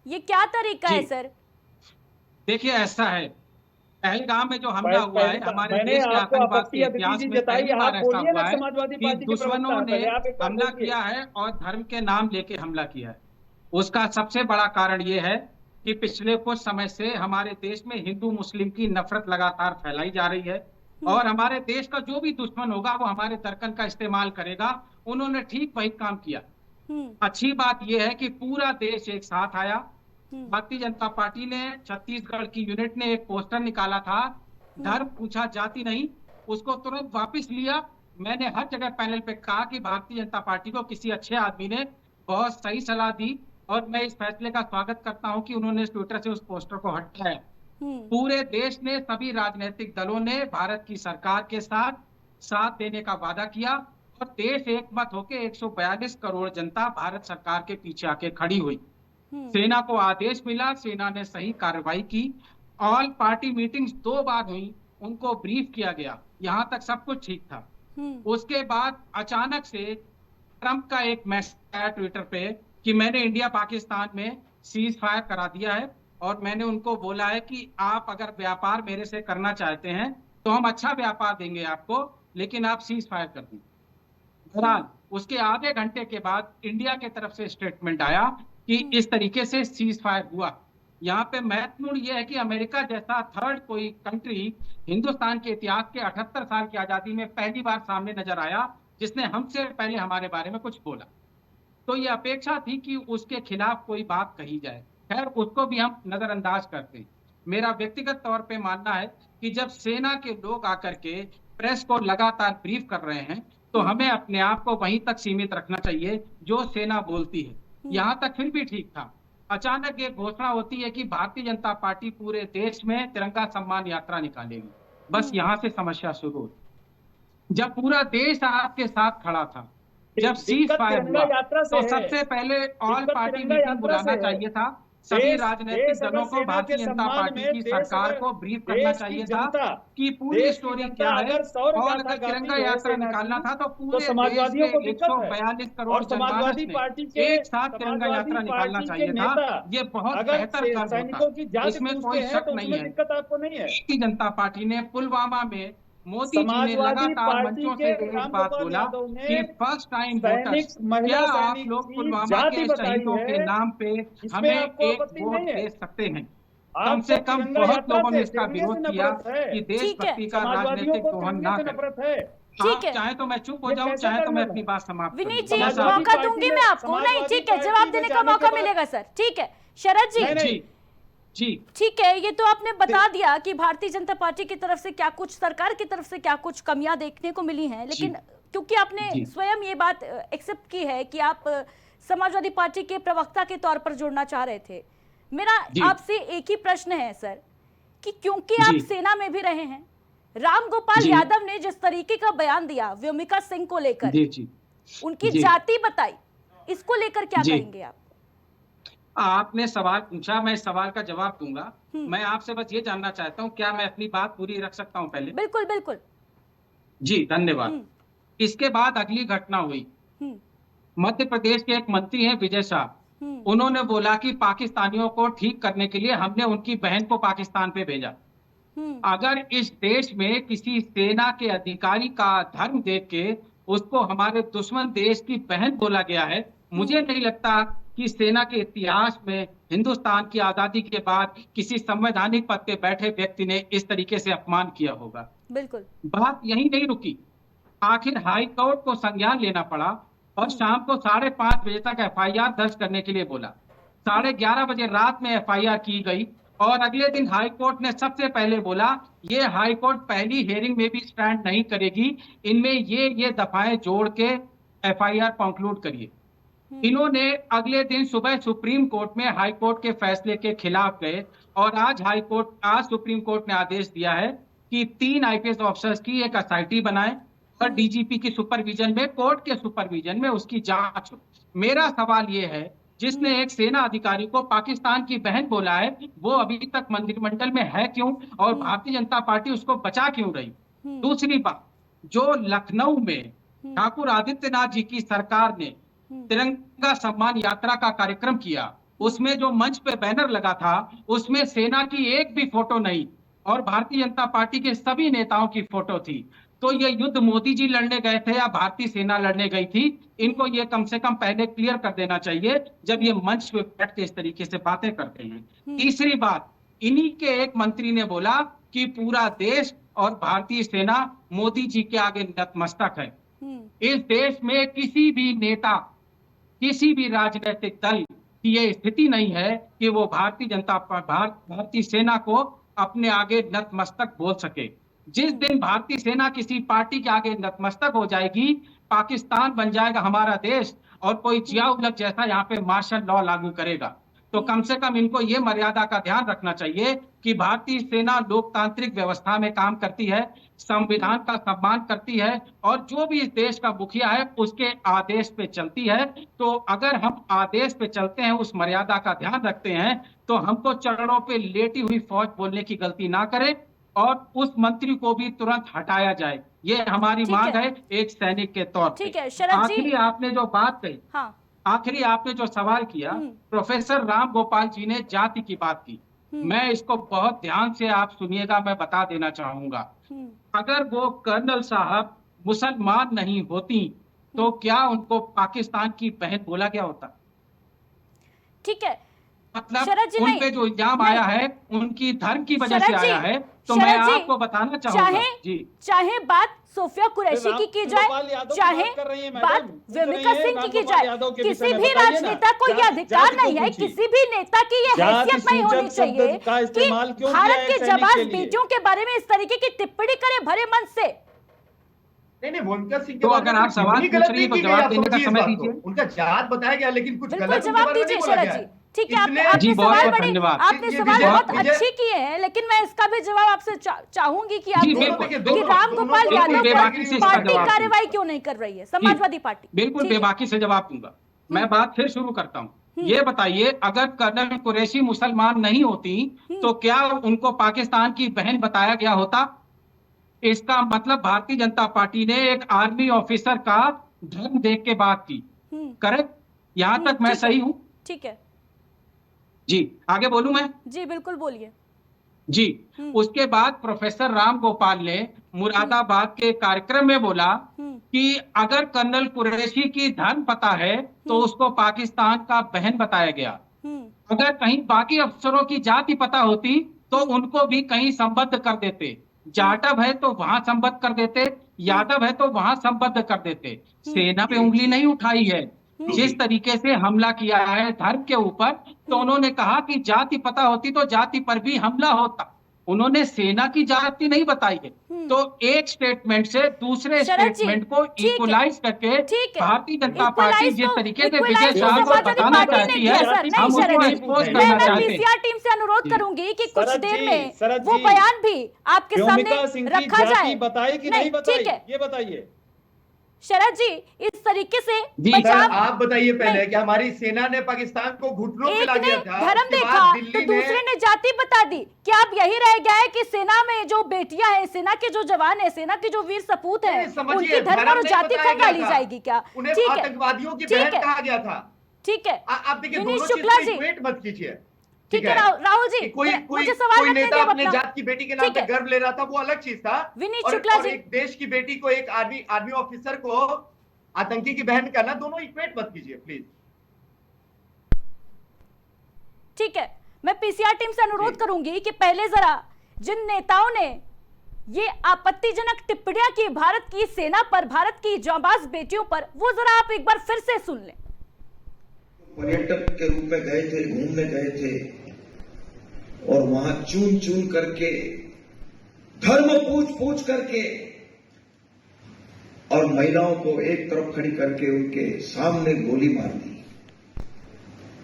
ये क्या तरीका है सर? देखिए ऐसा है, पहलगाम में जो हमला हुआ है, हमारे देश के आतंकवाद के इतिहास में पहली बार ऐसा हुआ है कि दुश्मनों ने हमला किया है और धर्म के नाम लेके हमला किया है। उसका सबसे बड़ा कारण ये है कि पिछले कुछ समय से हमारे देश में हिंदू मुस्लिम की नफरत लगातार फैलाई जा रही है, और हमारे देश का जो भी दुश्मन होगा वो हमारे दर्कन का इस्तेमाल करेगा। उन्होंने ठीक वही काम किया। अच्छी बात यह है कि पूरा देश एक साथ आया। भारतीय जनता पार्टी ने, छत्तीसगढ़ की यूनिट ने एक पोस्टर निकाला था, धर्म पूछा जाति नहीं, उसको तुरंत वापस लिया। मैंने हर जगह पैनल पे कहा कि भारतीय जनता पार्टी को किसी अच्छे आदमी ने बहुत सही सलाह दी, और मैं इस फैसले का स्वागत करता हूं कि उन्होंने ट्विटर से उस पोस्टर को हटाया। पूरे देश ने, सभी राजनीतिक दलों ने भारत की सरकार के साथ देने का वादा किया, और देश एकमत होकर 142 करोड़ जनता भारत सरकार के पीछे आके खड़ी हुई। सेना को आदेश मिला, सेना ने सही कार्रवाई की। ऑल पार्टी मीटिंग्स 2 बार हुई, उनको ब्रीफ किया गया, यहाँ तक सब कुछ ठीक था। उसके बाद अचानक से ट्रंप का एक मैसेज आया ट्विटर पे कि मैंने इंडिया पाकिस्तान में सीज फायर करा दिया है, और मैंने उनको बोला है कि आप अगर व्यापार मेरे से करना चाहते हैं तो हम अच्छा व्यापार देंगे आपको, लेकिन आप सीज फायर कर दें। बहरहाल उसके आधे घंटे के बाद इंडिया के तरफ से स्टेटमेंट आया कि इस तरीके से सीज फायर हुआ। यहाँ पे महत्वपूर्ण यह है कि अमेरिका जैसा थर्ड कोई कंट्री हिंदुस्तान के इतिहास के 78 साल की आजादी में पहली बार सामने नजर आया, जिसने हमसे पहले हमारे बारे में कुछ बोला। तो ये अपेक्षा थी कि उसके खिलाफ कोई बात कही जाए, खैर उसको भी हम नजरअंदाज करते हैं। मेरा व्यक्तिगत तौर पे मानना है कि जब सेना के लोग आकर के प्रेस को लगातार ब्रीफ कर रहे हैं, तो हमें अपने आप को वहीं तक सीमित रखना चाहिए जो सेना बोलती है। यहाँ तक फिर भी ठीक था। अचानक एक घोषणा होती है कि भारतीय जनता पार्टी पूरे देश में तिरंगा सम्मान यात्रा निकालेगी। बस यहाँ से समस्या शुरू हुई। जब पूरा देश आपके साथ खड़ा था, जब सीज फायर हुआ, तो सबसे पहले ऑल पार्टी मीटिंग बुलाना चाहिए था। सभी राजनीतिक दलों को भारतीय जनता पार्टी की सरकार को ब्रीफ करना चाहिए था कि पूरी स्टोरी क्या है, और अगर तिरंगा यात्रा निकालना था तो पूरे देश के 142 करोड़ जनमानस ने एक साथ तिरंगा यात्रा निकालना चाहिए था। ये बहुत बेहतर काम होता, इसमें कोई शक नहीं है। भारतीय जनता पार्टी ने पुलवामा में मोदी जी ने लगातार मंचों से एक बात बोला कि फर्स्ट टाइम वोटर्स, क्या आप लोग पुलवामा के शहीदों के नाम पे हमें एक वोट दे सकते हैं? कम से कम बहुत लोगों ने इसका विरोध किया कि देशभक्ति का राजनीतिक दोहन ना करें। ठीक है, चाहे तो मैं चुप हो जाऊं, चाहे तो मैं अपनी बात समाप्त करूं। विनीत जी मौका दूंगी मैं आपको। नहीं ठीक है, जवाब देने का मौका मिलेगा सर। ठीक है शरद जी, जी ठीक है, ये तो आपने बता दिया कि भारतीय जनता पार्टी की तरफ से क्या कुछ, सरकार की तरफ से क्या कुछ कमियां देखने को मिली हैं, लेकिन क्योंकि आपने स्वयं ये बात एक्सेप्ट की है कि आप समाजवादी पार्टी के प्रवक्ता के तौर पर जुड़ना चाह रहे थे, मेरा आपसे एक ही प्रश्न है सर कि क्योंकि आप सेना में भी रहे हैं, राम गोपाल यादव ने जिस तरीके का बयान दिया व्योमिका सिंह को लेकर, उनकी जाति बताई, इसको लेकर क्या कहेंगे आप? आपने सवाल पूछा, मैं इस सवाल का जवाब दूंगा। मैं आपसे बस ये जानना चाहता हूँ, क्या मैं अपनी बात पूरी रख सकता हूँ पहले? बिल्कुल बिल्कुल। जी धन्यवाद। इसके बाद अगली घटना हुई, मध्य प्रदेश के एक मंत्री हैं विजय शाह, उन्होंने बोला कि पाकिस्तानियों को ठीक करने के लिए हमने उनकी बहन को पाकिस्तान पे भेजा। अगर इस देश में किसी सेना के अधिकारी का धर्म देख के उसको हमारे दुश्मन देश की बहन बोला गया है, मुझे नहीं लगता कि सेना के इतिहास में हिंदुस्तान की आजादी के बाद किसी संवैधानिक पद पे बैठे व्यक्ति ने इस तरीके से अपमान किया होगा। बिल्कुल। बात यही नहीं रुकी, आखिर हाई कोर्ट को संज्ञान लेना पड़ा और शाम को 5:30 बजे तक एफआईआर दर्ज करने के लिए बोला। 11:30 बजे रात में एफआईआर की गई और अगले दिन हाई कोर्ट ने सबसे पहले बोला ये हाई कोर्ट पहली हियरिंग में भी स्टैंड नहीं करेगी, इनमें ये दफाएं जोड़ के एफआईआर कंक्लूड करिए। इन्होंने अगले दिन सुबह सुप्रीम कोर्ट में हाई कोर्ट के फैसले के खिलाफ गए और आज सुप्रीम कोर्ट ने आदेश दिया है कि 3 आईपीएस ऑफिसर्स की एक एसआईटी बनाए और डीजीपी की सुपरविजन में, कोर्ट के सुपरविजन में उसकी जांच हो। मेरा सवाल ये है, जिसने एक सेना अधिकारी को पाकिस्तान की बहन बोला है, वो अभी तक मंत्रिमंडल में है क्यों और भारतीय जनता पार्टी उसको बचा क्यों रही? दूसरी बात, जो लखनऊ में ठाकुर आदित्यनाथ जी की सरकार ने तिरंगा सम्मान यात्रा का कार्यक्रम किया, उसमें जो मंच पे बैनर लगा था उसमें सेना की एक भी फोटो नहीं और भारतीय जनता पार्टी के सभी नेताओं की फोटो थी। तो ये युद्ध मोदी जी लड़ने गए थे या भारतीय सेना लड़ने गई थी? इनको ये कम से कम पहले क्लियर कर देना चाहिए जब ये मंच पे बैठ के इस तरीके से बातें करते हैं। तीसरी बात, इन्हीं के एक मंत्री ने बोला कि पूरा देश और भारतीय सेना मोदी जी के आगे नतमस्तक है। इस देश में किसी भी नेता, किसी भी राजनीतिक दल की ये स्थिति नहीं है कि वो भारतीय सेना को अपने आगे नतमस्तक बोल सके। जिस दिन भारतीय सेना किसी पार्टी के आगे नतमस्तक हो जाएगी, पाकिस्तान बन जाएगा हमारा देश और कोई जिया-उल-हक जैसा यहाँ पे मार्शल लॉ लागू करेगा। तो कम से कम इनको ये मर्यादा का ध्यान रखना चाहिए कि भारतीय सेना लोकतांत्रिक व्यवस्था में काम करती है, संविधान का सम्मान करती है और जो भी इस देश का मुखिया है उसके आदेश पे चलती है। तो अगर हम आदेश पे चलते हैं, उस मर्यादा का ध्यान रखते हैं, तो हमको चरणों पे लेटी हुई फौज बोलने की गलती ना करें और उस मंत्री को भी तुरंत हटाया जाए। ये हमारी मांग है एक सैनिक के तौर पे। ठीक है शरद जी, आखिरी आपने जो बात कही, हाँ, आखिरी आपने जो सवाल किया, प्रोफेसर राम गोपाल जी ने जाति की बात की। मैं इसको बहुत ध्यान से आप सुनिएगा, मैं बता देना चाहूंगा। अगर वो कर्नल साहब मुसलमान नहीं होती तो क्या उनको पाकिस्तान की बहन बोला गया होता? ठीक है, मतलब उन पे जो इल्जाम आया है उनकी धर्म की वजह से आया है। तो मैं आपको बताना चाहूंगा चाहे बात सोफिया कुरैशी की जाए, चाहे बात विमिका सिंह की जाए, किसी भी राजनेता को यह अधिकार नहीं है, किसी भी नेता की यह हैसियत नहीं होनी चाहिए कि भारत के जाबाज बेटियों के बारे में इस तरीके की टिप्पणी करे भरे मन से। नहीं, वोमिका सिंह तो अगर आप सवाल पूछ रही हैं तो जवाब देने का समय दीजिए। उनका जात बताया गया लेकिन कुछ गलत जवाब दीजिए शरद जी। ठीक है, आपने सवाल बहुत अच्छे किए हैं, लेकिन मैं इसका भी जवाब आपसे चाहूंगी कि आप कि राम गोपाल यादव पार्टी कार्रवाई क्यों नहीं कर रही है, समाजवादी पार्टी? बिल्कुल बेबाकी से जवाब दूंगा। मैं बात फिर शुरू करता हूँ। ये बताइए, अगर कर्नल कुरैशी मुसलमान नहीं होती तो क्या उनको पाकिस्तान की बहन बताया गया होता? इसका मतलब भारतीय जनता पार्टी ने एक आर्मी ऑफिसर का धर्म देख के बात की। करेक्ट? यहां तक मैं सही हूं? ठीक है जी, आगे बोलूं मैं? जी बिल्कुल बोलिए जी। उसके बाद प्रोफेसर राम गोपाल ने मुरादाबाद के कार्यक्रम में बोला कि अगर कर्नल कुरैशी की धर्म पता है तो उसको पाकिस्तान का बहन बताया गया। अगर कहीं बाकी अफसरों की जाति पता होती तो उनको भी कहीं संबद्ध कर देते। जाटव है तो वहां संबद्ध कर देते, यादव है तो वहां संबद्ध कर देते। सेना पे उंगली नहीं उठाई है। जिस तरीके से हमला किया है धर्म के ऊपर, तो उन्होंने कहा कि जाति पता होती तो जाति पर भी हमला होता। उन्होंने सेना की जाति नहीं बताई है। तो एक स्टेटमेंट से दूसरे स्टेटमेंट को इक्वलाइज करके भारतीय जनता पार्टी जिस तरीके से विजय शाह को बताना चाहती है, हम उसको एक्सपोज करना चाहते हैं। पीसीआर टीम से अनुरोध करूंगी कि कुछ देर में वो बयान भी आपके सामने रखा जाए। बताई कि नहीं बताई, ये बताइए शरद जी इस तरीके से सर, आप बताइए पहले कि हमारी सेना ने पाकिस्तान को घुटनों पे ला दिया था, धर्म उसके देखा बाद तो दिल्ली दूसरे ने ने जाति बता दी। क्या अब यही रह गया है कि सेना में जो बेटियां हैं, सेना के जो जवान हैं, सेना के जो वीर सपूत हैं, उनकी धर्म और जाति खंगाली जाएगी क्या? उन्हें ठीक है, आतंकवादियों की बहन कहा गया था। ठीक है, आप देखिए विनीत दोनों शुक्ला चीज जी, को इक्वेट मत कीजिए। ठीक है राहुल जी, मुझे सवाल कोई रखने नेता दिए अपने अपना। जात की बेटी के नाम ठीक पे है। गर्व ले रहा था, वो अलग चीज था। विनीत और शुक्ला जी, एक देश की बेटी को, एक आर्मी ऑफिसर को आतंकी की बहन कहना, दोनों इक्वेट मत कीजिए प्लीज। ठीक है, मैं पीसीआर टीम से अनुरोध करूंगी कि पहले जरा जिन नेताओं ने ये आपत्तिजनक टिप्पणियां की भारत की सेना पर, भारत की जांबाज बेटियों पर, वो जरा आप एक बार फिर से सुन लें। पर्यटक के रूप में गए थे, घूमने गए थे और वहां चुन चुन करके, धर्म पूछ करके और महिलाओं को एक तरफ खड़ी करके उनके सामने गोली मार दी,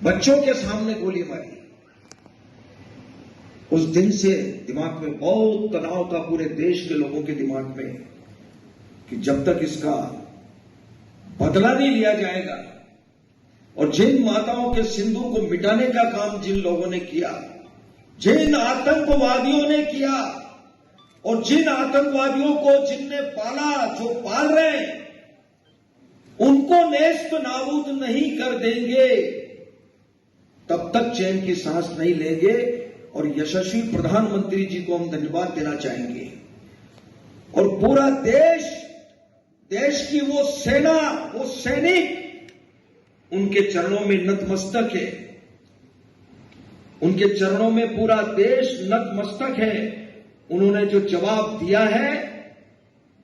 बच्चों के सामने गोली मारी। उस दिन से दिमाग में बहुत तनाव था, पूरे देश के लोगों के दिमाग में, कि जब तक इसका बदला नहीं लिया जाएगा और जिन माताओं के सिंदूर को मिटाने का काम जिन लोगों ने किया, जिन आतंकवादियों ने किया और जिन आतंकवादियों को जिनने पाला, जो पाल रहे हैं, उनको नेस्त नाबूद नहीं कर देंगे तब तक चैन की सांस नहीं लेंगे। और यशस्वी प्रधानमंत्री जी को हम धन्यवाद देना चाहेंगे और पूरा देश की वो सेना, वो सैनिक उनके चरणों में नतमस्तक है, उनके चरणों में पूरा देश नतमस्तक है। उन्होंने जो जवाब दिया है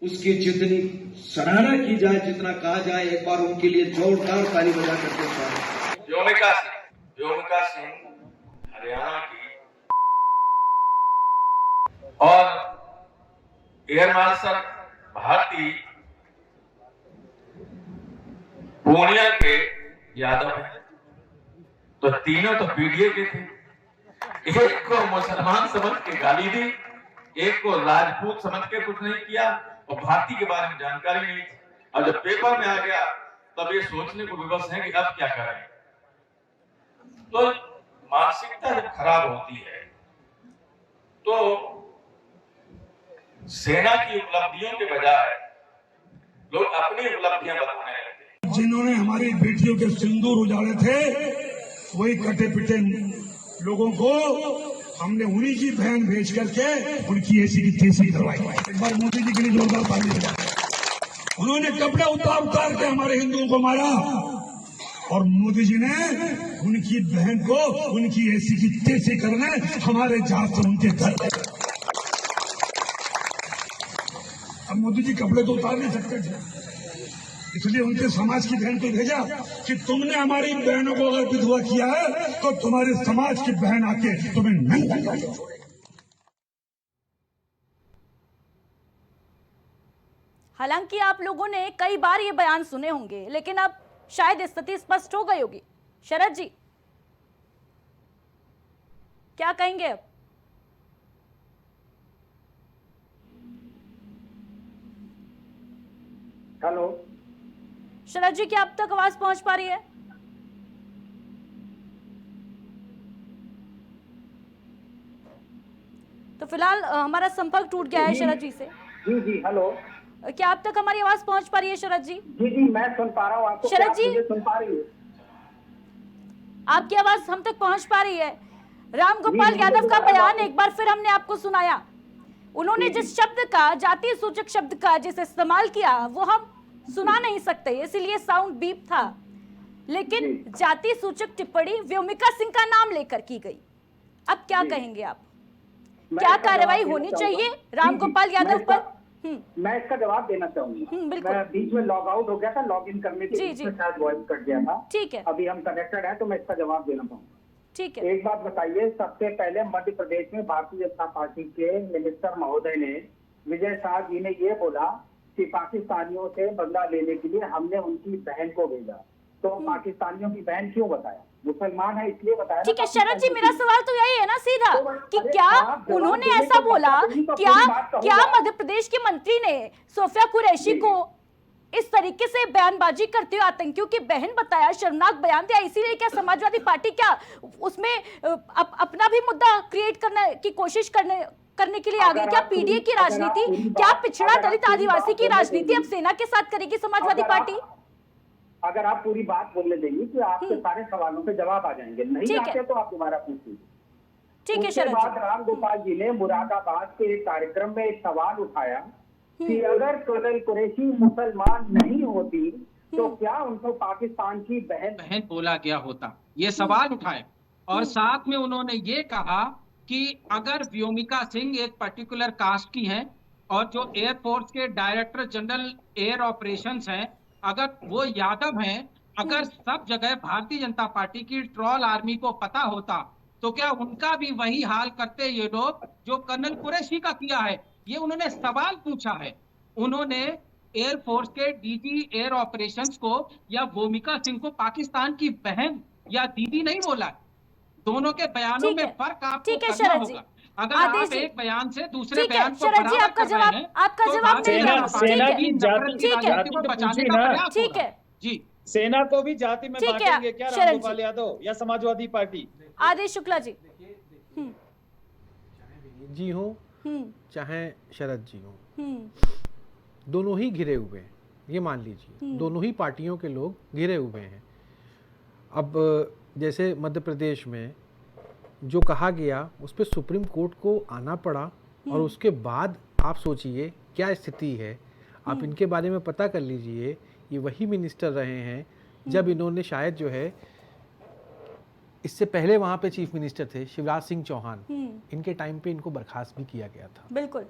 उसकी जितनी सराहना की जाए, जितना कहा जाए, एक बार उनके लिए जोरदार ताली बजा करके स्वागत। व्योमिका सिंह हरियाणा की और एयर मार्शल भारती पूर्णिया के यादव हैं, तो तीनों तो पीडीए के थे। एक को मुसलमान समझ के गाली दी, एक को राजपूत समझ के कुछ नहीं किया और भारती के बारे में जानकारी नहीं थी। और जब पेपर में आ गया तब ये सोचने को विवश है कि अब क्या करें। तो मानसिकता जब खराब होती है तो सेना की उपलब्धियों के बजाय लोग अपनी उपलब्धियां बताने लगते हैं। जिन्होंने हमारी बेटियों के सिंदूर उजाड़े थे, वही कटे पिटे लोगों को हमने उन्हीं की बहन भेज करके उनकी ऐसी की तैसी करवाई। एक बार मोदी जी के लिए जोरदार ताली बजाएं। उन्होंने कपड़े उतार के हमारे हिंदुओं को मारा और मोदी जी ने उनकी बहन को उनकी ऐसी की तैसी करने हमारे जात से उनके घर। अब मोदी जी कपड़े तो उतार नहीं सकते थे, इसलिए उनके समाज की बहन को भेजा कि तुमने हमारी बहनों को अगर विधवा किया है तो तुम्हारे समाज की बहन आके तुम्हें नंगा करके छोड़ेगी। हालांकि आप लोगों ने कई बार ये बयान सुने होंगे, लेकिन अब शायद स्थिति स्पष्ट हो गई होगी। शरद जी क्या कहेंगे अब? हेलो शरद जी, क्या अब तक आवाज पहुंच पा रही है? तो फिलहाल हमारा संपर्क टूट गया है शरद जी से। जी जी हेलो, क्या अब तक हमारी आवाज पहुंच पा रही है शरद जी? जी जी मैं सुन पा रहा हूँ आपको। शरद जी सुन पा रही है? आपकी आवाज हम तक पहुंच पा रही है। राम गोपाल यादव का बयान एक बार फिर हमने आपको सुनाया। उन्होंने जिस शब्द का, जातीय सूचक शब्द का जिस इस्तेमाल किया, वो हम सुना नहीं सकते, इसलिए साउंड बीप था। लेकिन जाति सूचक टिप्पणी व्योमिका सिंह का नाम लेकर की गई। अब क्या कहेंगे आप? क्या कार्रवाई होनी चाहिए राम गोपाल यादव पर? मैं इसका जवाब देना चाहूंगी। मैं बीच में लॉग आउट हो गया था, लॉग इन करने के लिए शायद वॉइस कट गया था। ठीक है, अभी हम कनेक्टेड हैं तो मैं इसका जवाब देना चाहूंगा। ठीक है। एक बात बताइए, सबसे पहले मध्य प्रदेश में भारतीय जनता पार्टी के मिनिस्टर महोदय ने, विजय शाह जी ने ये बोला कि पाकिस्तानियों से बदला लेने के लिए हमने उनकी बहन को भेजा। तो पाकिस्तानियों की बहन क्यों बताया? मुसलमान है इसलिए बताया। ठीक है शरद जी, मेरा सवाल तो यही है ना सीधा कि क्या उन्होंने ऐसा बोला? क्या मध्य प्रदेश के मंत्री ने सोफिया कुरैशी को इस तरीके से बयानबाजी करते हुए आतंकियों की बहन बताया, शर्मनाक बयान दिया, इसीलिए क्या समाजवादी पार्टी क्या उसमें अपना भी मुद्दा क्रिएट करने की कोशिश करने के लिए आ गई? क्या पीडीए की राजनीति, क्या पिछड़ा दलित आदिवासी की राजनीति अब सेना के साथ करेगी समाजवादी पार्टी? अगर आप पूरी बात बोलने देंगी कि आपके सारे सवालों पे जवाब आ जाएंगे, नहीं आते तो आप दोबारा पूछिए। ठीक है उसके बाद राम गोपाल जी ने मुरादाबाद के एक कार्यक्रम में एक सवाल उठाया कि अगर कर्नल कुरैशी मुसलमान नहीं होती तो क्या उनको पाकिस्तान की बहन बोला गया होता, ये सवाल उठाए। और साथ में उन्होंने ये कहा कि अगर व्योमिका सिंह एक पर्टिकुलर कास्ट की हैं और जो एयरफोर्स के डायरेक्टर जनरल एयर ऑपरेशंस हैं, अगर वो यादव हैं, अगर सब जगह भारतीय जनता पार्टी की ट्रॉल आर्मी को पता होता तो क्या उनका भी वही हाल करते ये लोग जो कर्नल कुरैशी का किया है? ये उन्होंने सवाल पूछा है। उन्होंने एयरफोर्स के डीजी एयर ऑपरेशंस को या भूमिका सिंह को पाकिस्तान की बहन या दीदी नहीं बोला। दोनों के बयानों में फर्क आपको करना होगा। अगर आप एक बयान से दूसरे बयान को बराबर आपका जवाब सेना की जाति ना, ठीक है जी, सेना को भी जाति में बांटेंगे क्या रामगोपाल यादव या समाजवादी पार्टी? आदेश शुक्ला जी। जी हो चाहे शरद जी हो, दोनों ही घिरे हुए हैं, ये मान लीजिए दोनों ही पार्टियों के लोग घिरे हुए हैं। अब जैसे मध्य प्रदेश में जो कहा गया उस पर सुप्रीम कोर्ट को आना पड़ा और उसके बाद आप सोचिए क्या स्थिति है। आप इनके बारे में पता कर लीजिए, ये वही मिनिस्टर रहे हैं जब इन्होंने शायद जो है इससे पहले वहाँ पे चीफ मिनिस्टर थे शिवराज सिंह चौहान, इनके टाइम पे इनको बर्खास्त भी किया गया था। बिल्कुल।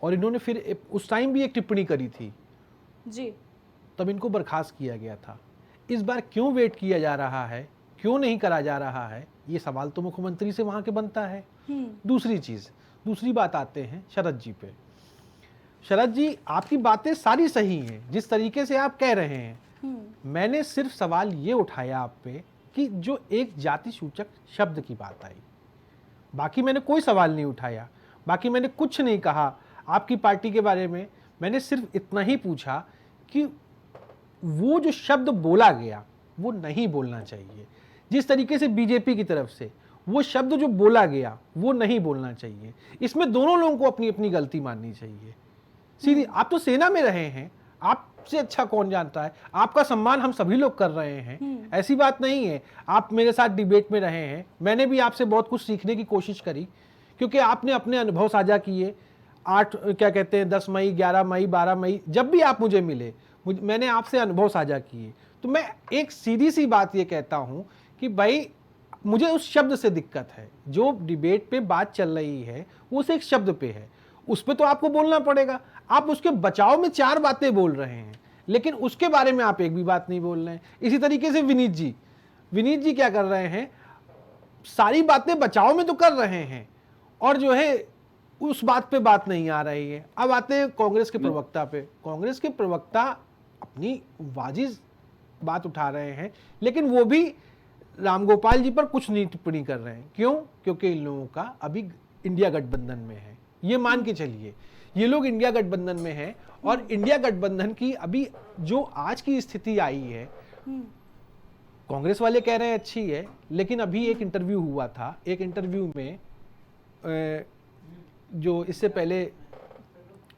और इन्होंने फिर उस टाइम भी एक टिप्पणी करी थी जी, तब इनको बर्खास्त किया गया था। इस बार क्यों वेट किया जा रहा है, क्यों नहीं करा जा रहा है, ये सवाल तो मुख्यमंत्री से वहाँ के बनता है। दूसरी बात आते हैं शरद जी पे। शरद जी, आपकी बातें सारी सही हैं जिस तरीके से आप कह रहे हैं। मैंने सिर्फ सवाल ये उठाया आप पे कि जो एक जाति सूचक शब्द की बात आई, बाकी मैंने कोई सवाल नहीं उठाया, बाकी मैंने कुछ नहीं कहा आपकी पार्टी के बारे में। मैंने सिर्फ इतना ही पूछा कि वो जो शब्द बोला गया वो नहीं बोलना चाहिए। जिस तरीके से बीजेपी की तरफ से वो शब्द जो बोला गया वो नहीं बोलना चाहिए। इसमें दोनों लोगों को अपनी अपनी गलती माननी चाहिए। सीधी, आप तो सेना में रहे हैं, आपसे अच्छा कौन जानता है। आपका सम्मान हम सभी लोग कर रहे हैं, ऐसी बात नहीं है। आप मेरे साथ डिबेट में रहे हैं, मैंने भी आपसे बहुत कुछ सीखने की कोशिश करी क्योंकि आपने अपने अनुभव साझा किए। 10 मई 11 मई 12 मई जब भी आप मुझे मिले मैंने आपसे अनुभव साझा किए। तो मैं एक सीधी सी बात ये कहता हूं कि भाई मुझे उस शब्द से दिक्कत है। जो डिबेट पे बात चल रही है वो उस एक शब्द पे है, उस पे तो आपको बोलना पड़ेगा। आप उसके बचाव में 4 बातें बोल रहे हैं लेकिन उसके बारे में आप एक भी बात नहीं बोल रहे हैं। इसी तरीके से विनीत जी क्या कर रहे हैं, सारी बातें बचाव में तो कर रहे हैं और जो है उस बात पे बात नहीं आ रही है। अब आते हैं कांग्रेस के प्रवक्ता पे। कांग्रेस के प्रवक्ता अपनी वाजिब बात उठा रहे हैं लेकिन वो भी रामगोपाल जी पर कुछ नहीं टिप्पणी कर रहे हैं। क्यों? क्योंकि इन लोगों का अभी इंडिया गठबंधन में है। ये मान के चलिए ये लोग इंडिया गठबंधन में हैं और इंडिया गठबंधन की अभी जो आज की स्थिति आई है, कांग्रेस वाले कह रहे हैं अच्छी है, लेकिन अभी एक इंटरव्यू हुआ था। एक इंटरव्यू में जो इससे पहले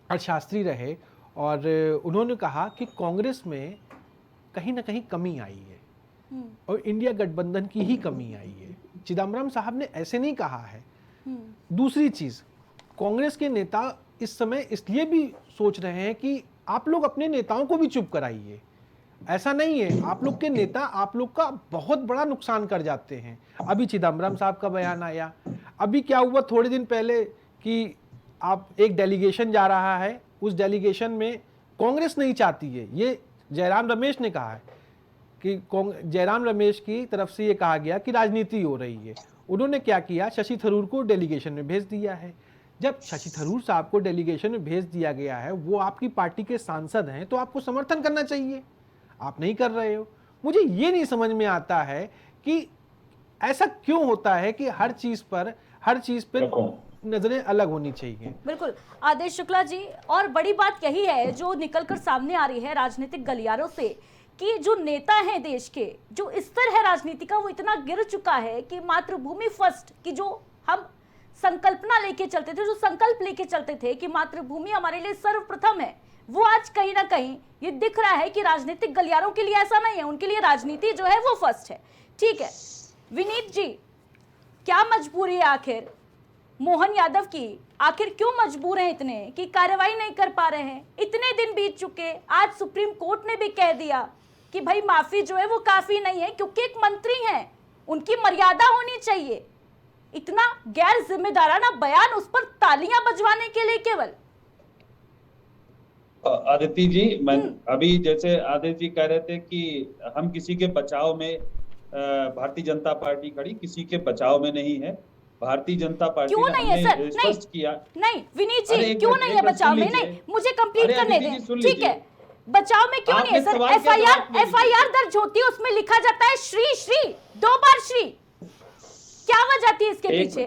अर्थशास्त्री रहे और उन्होंने कहा कि कांग्रेस में कहीं ना कहीं कमी आई है और इंडिया गठबंधन की ही कमी आई है। चिदम्बरम साहब ने ऐसे नहीं कहा है। दूसरी चीज, कांग्रेस के नेता इस समय इसलिए भी सोच रहे हैं कि आप लोग अपने नेताओं को भी चुप कराइए। ऐसा नहीं है, आप लोग के नेता आप लोग का बहुत बड़ा नुकसान कर जाते हैं। अभी चिदम्बरम साहब का बयान आया, अभी क्या हुआ थोड़े दिन पहले कि आप एक डेलीगेशन जा रहा है, उस डेलीगेशन में कांग्रेस नहीं चाहती है। ये जयराम रमेश ने कहा है कि जयराम रमेश की तरफ से ये कहा गया कि राजनीति हो रही है। उन्होंने क्या किया, शशि थरूर को डेलीगेशन में भेज दिया है। जब शशि थरूर साहब को डेलीगेशन में भेज दिया गया है, वो आपकी पार्टी के सांसद हैं, तो आपको समर्थन करना चाहिए। आप नहीं कर रहे हो। मुझे ये नहीं समझ में आता है कि ऐसा क्यों होता है कि हर चीज पर नजरें अलग होनी चाहिए। बिल्कुल आदेश शुक्ला जी, और बड़ी बात यही है जो निकलकर सामने आ रही है राजनीतिक गलियारों से कि जो नेता हैं देश के, जो स्तर है राजनीति का वो इतना गिर चुका है कि मातृभूमि फर्स्ट की जो हम संकल्पना लेके चलते थे, जो संकल्प लेके चलते थे कि मातृभूमि हमारे लिए सर्वप्रथम है, वो आज कहीं ना कहीं ये दिख रहा है कि राजनीतिक गलियारों के लिए ऐसा नहीं है, उनके लिए राजनीति जो है वो फर्स्ट है। ठीक है विनीत जी, क्या मजबूरी है आखिर मोहन यादव की, आखिर क्यों मजबूर हैं इतने कि कार्रवाई नहीं कर पा रहे हैं? इतने दिन बीत चुके, आज सुप्रीम कोर्ट ने भी कह दिया कि भाई माफी जो है वो काफी नहीं है क्योंकि एक मंत्री हैं, उनकी मर्यादा होनी चाहिए। इतना गैर जिम्मेदाराना बयान, उस पर तालियां बजवाने के लिए केवल। आदित्य जी, मैं अभी जैसे आदित्य जी कह रहे थे कि हम किसी के बचाव में, भारतीय जनता पार्टी खड़ी किसी के बचाव में नहीं है। भारतीय जनता पार्टी क्यों नहीं है सर? स्पष्ट किया। नहीं विनीत जी, क्यों नहीं है बचाव में? नहीं, मुझे कंप्लीट करने दें। ठीक है, बचाव में क्यों नहीं है सर? एफआईआर दर्ज होती है, उसमें लिखा जाता है श्री श्री, 2 बार श्री। क्या वजह थी इसके पीछे?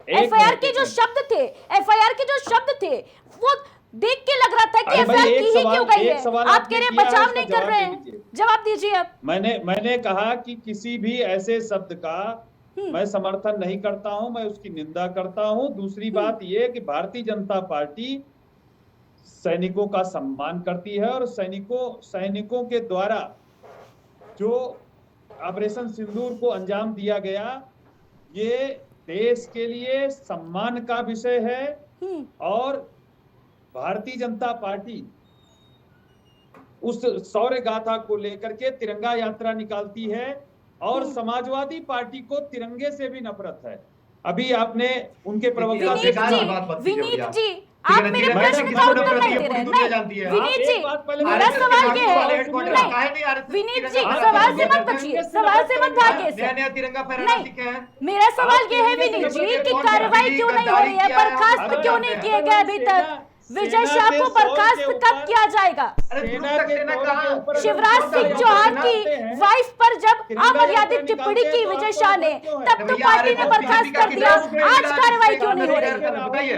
एफआईआर के जो शब्द थे, एफआईआर के जो शब्द थे वो देख के लग रहा था कि एफआईआर की ही क्यों गई है। आप कह रहे बचाव नहीं कर रहे हैं, जवाब दीजिए अब। मैंने कहा कि किसी भी ऐसे शब्द का मैं समर्थन नहीं करता हूं, मैं उसकी निंदा करता हूं। दूसरी बात यह कि भारतीय जनता पार्टी सैनिकों का सम्मान करती है और सैनिकों के द्वारा जो ऑपरेशन सिंदूर को अंजाम दिया गया, ये देश के लिए सम्मान का विषय है। और भारतीय जनता पार्टी उस शौर्य गाथा को लेकर के तिरंगा यात्रा निकालती है और समाजवादी पार्टी को तिरंगे से भी नफरत है। अभी आपने उनके प्रवक्ता से विनीत जी, आप मेरे प्रश्न का उत्तर नहीं दे रहे हैं। विनीत जी, मेरा सवाल ये है, विनीत जी सवाल से मत बचिए, सवाल से मत भागिए। नहीं, मेरा सवाल ये है विनीत जी कि कार्रवाई क्यों नहीं हो रही है, बर्खास्त क्यों नहीं किए गए अभी तक? विजय शाह को बर्खास्त कब किया जाएगा? शिवराज सिंह चौहान की वाइफ पर जब अमर्यादित टिप्पणी की विजय शाह ने, तब तो पार्टी ने बर्खास्त कर दिया। आज कार्रवाई क्यों नहीं हो रही?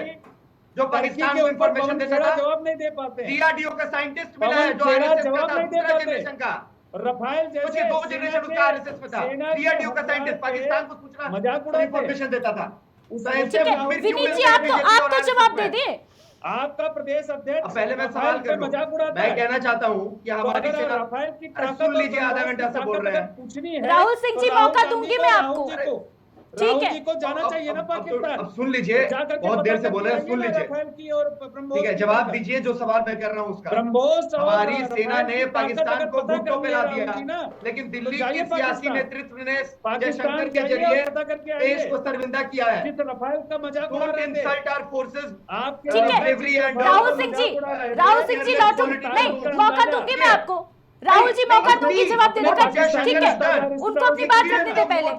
जो पाकिस्तान को इंफॉर्मेशन देता था, जवाब नहीं दे पाते। डीआरडीओ का साइंटिस्ट मिला है जो आरएसएस का था, दूसरा जनरेशन का। रफाल जैसे 2 जनरेशन उसका आरएसएस में था। डीआरडीओ का साइंटिस्ट पाकिस्तान को सूचना मजाक उड़ा इंफॉर्मेशन देता था। विनीत जी, आप तो जवाब दे दिए। आपका प्रदेश अध्यक्ष पहले मैं सवाल कर मजाक उड़ाता मैं कहना चाहता हूँ कि हमारी सेना, सुन लीजिए, आधा घंटा से बोल रहे हैं। राहुल सिंह जी, मौका दूंगी मैं आपको। ठीक है, को जाना चाहिए ना पाकिस्तान। अब सुन लीजिए, बहुत देर से बोल रहे हैं, सुन लीजिए। ठीक है, जवाब दीजिए जो सवाल मैं कर रहा हूँ उसका। हमारी सेना ने पाकिस्तान को घुटनों पे ला दिया, लेकिन दिल्ली के सियासी नेतृत्व ने जयशंकर के जरिए देश को शर्मिंदा किया है। Don't insult our forces. Rahul Singh ji लौटो, नहीं मौका दूंगी मैं आपको। राहुल जी मौका दूंगी जवाब देने का। ठीक है, उनको अपनी बात रखने दे पहले।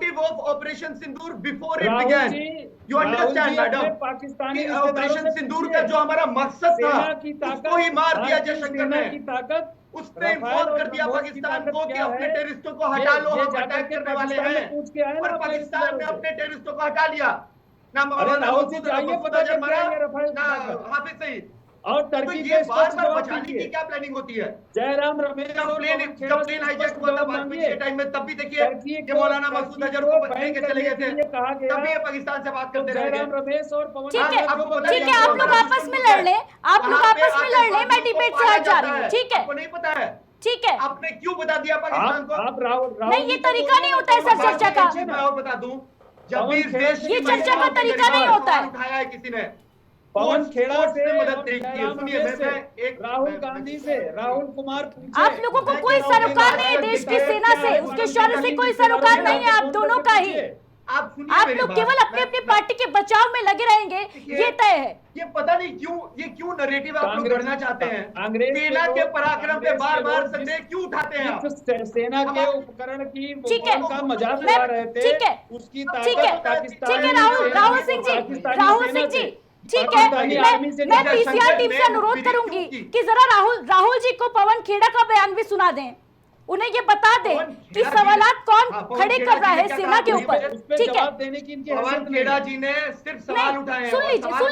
Operation Sindoor before it began, you understand madam, कि ऑपरेशन सिंदूर का जो हमारा मकसद था उसको ही मार दिया जयशंकर ने। उसने इन्फॉर्म कर दिया पाकिस्तान को कि अपने टेररिस्टों को हटा लो, हम अटैक करने वाले हैं। और पाकिस्तान ने अपने टेररिस्टों को हटा लिया। ना हाफिज सईद और टर्की के बार-बार बचाने की क्या प्लानिंग होती है? जयराम रमेश जब प्लेन हाईजैक हुआ था वाजपेयी के टाइम में, तब भी देखिए कि मौलाना मसूद अजहर को बचाने के चले गए थे, तब भी पाकिस्तान से बात करते रहे। जयराम रमेश और पवन, ठीक है, आप लोग आपस में लड़ ले, आप लोग आपस में लड़ ले, मैं डिबेट से हट जा रही हूँ। ठीक है, आपको नहीं पता है? ठीक है, आपने क्यों बता दिया पाकिस्तान को? आप राहुल नहीं, ये तरीका नहीं होता है सर चर्चा का। मैं और बता दूं, जब भी इस देश ये चर्चा का तरीका नहीं होता है। उठाया है किसी ने, पवन खेड़ा से मदद नहीं की। सुनिए, मैं एक राहुल गांधी से, राहुल कुमार, आप लोगों को कोई सरोकार नहीं है देश की सेना से, उसके शौर्य से कोई सरोकार नहीं है आप दोनों का ही। आप लोग केवल अपनी अपनी पार्टी के बचाव में लगे रहेंगे, ये तय है। ये पता नहीं क्यों नैरेटिव आप लोग गढ़ना चाहते हैं। सेना के पराक्रम पे बार-बार संदेह क्यों उठाते हैं आप? सेना के उपकरण की का मजाक उड़ा रहे थे। ठीक है, उसकी ठीक है राहुल सिंह जी, ठीक है, मैं पीसीआर टीम से अनुरोध करूंगी कि जरा राहुल जी को पवन खेड़ा का बयान भी सुना दें। उन्हें ये बता दे कि सवालात कौन खड़े कर रहा है सेना के ऊपर। ठीक है, जवाब देने की इनकी पवन खेड़ा जी ने सिर्फ सवाल उठाए हैं। सुन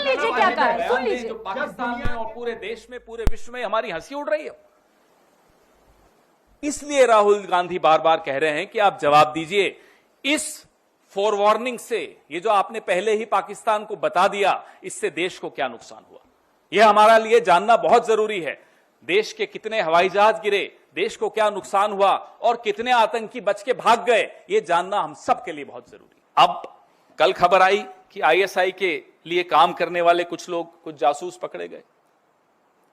लीजिए क्या कहा है, सुन लीजिए। पाकिस्तान में और पूरे देश में, पूरे विश्व में हमारी हंसी उड़ रही है। इसलिए राहुल गांधी बार बार कह रहे हैं कि आप जवाब दीजिए इस फोरवार्निंग से, ये जो आपने पहले ही पाकिस्तान को बता दिया, इससे देश को क्या नुकसान हुआ, यह हमारा लिए जानना बहुत जरूरी है। देश के कितने हवाई जहाज गिरे, देश को क्या नुकसान हुआ और कितने आतंकी बच के भाग गए, यह जानना हम सब के लिए बहुत जरूरी। अब कल खबर आई कि आईएसआई के लिए काम करने वाले कुछ लोग, कुछ जासूस पकड़े गए।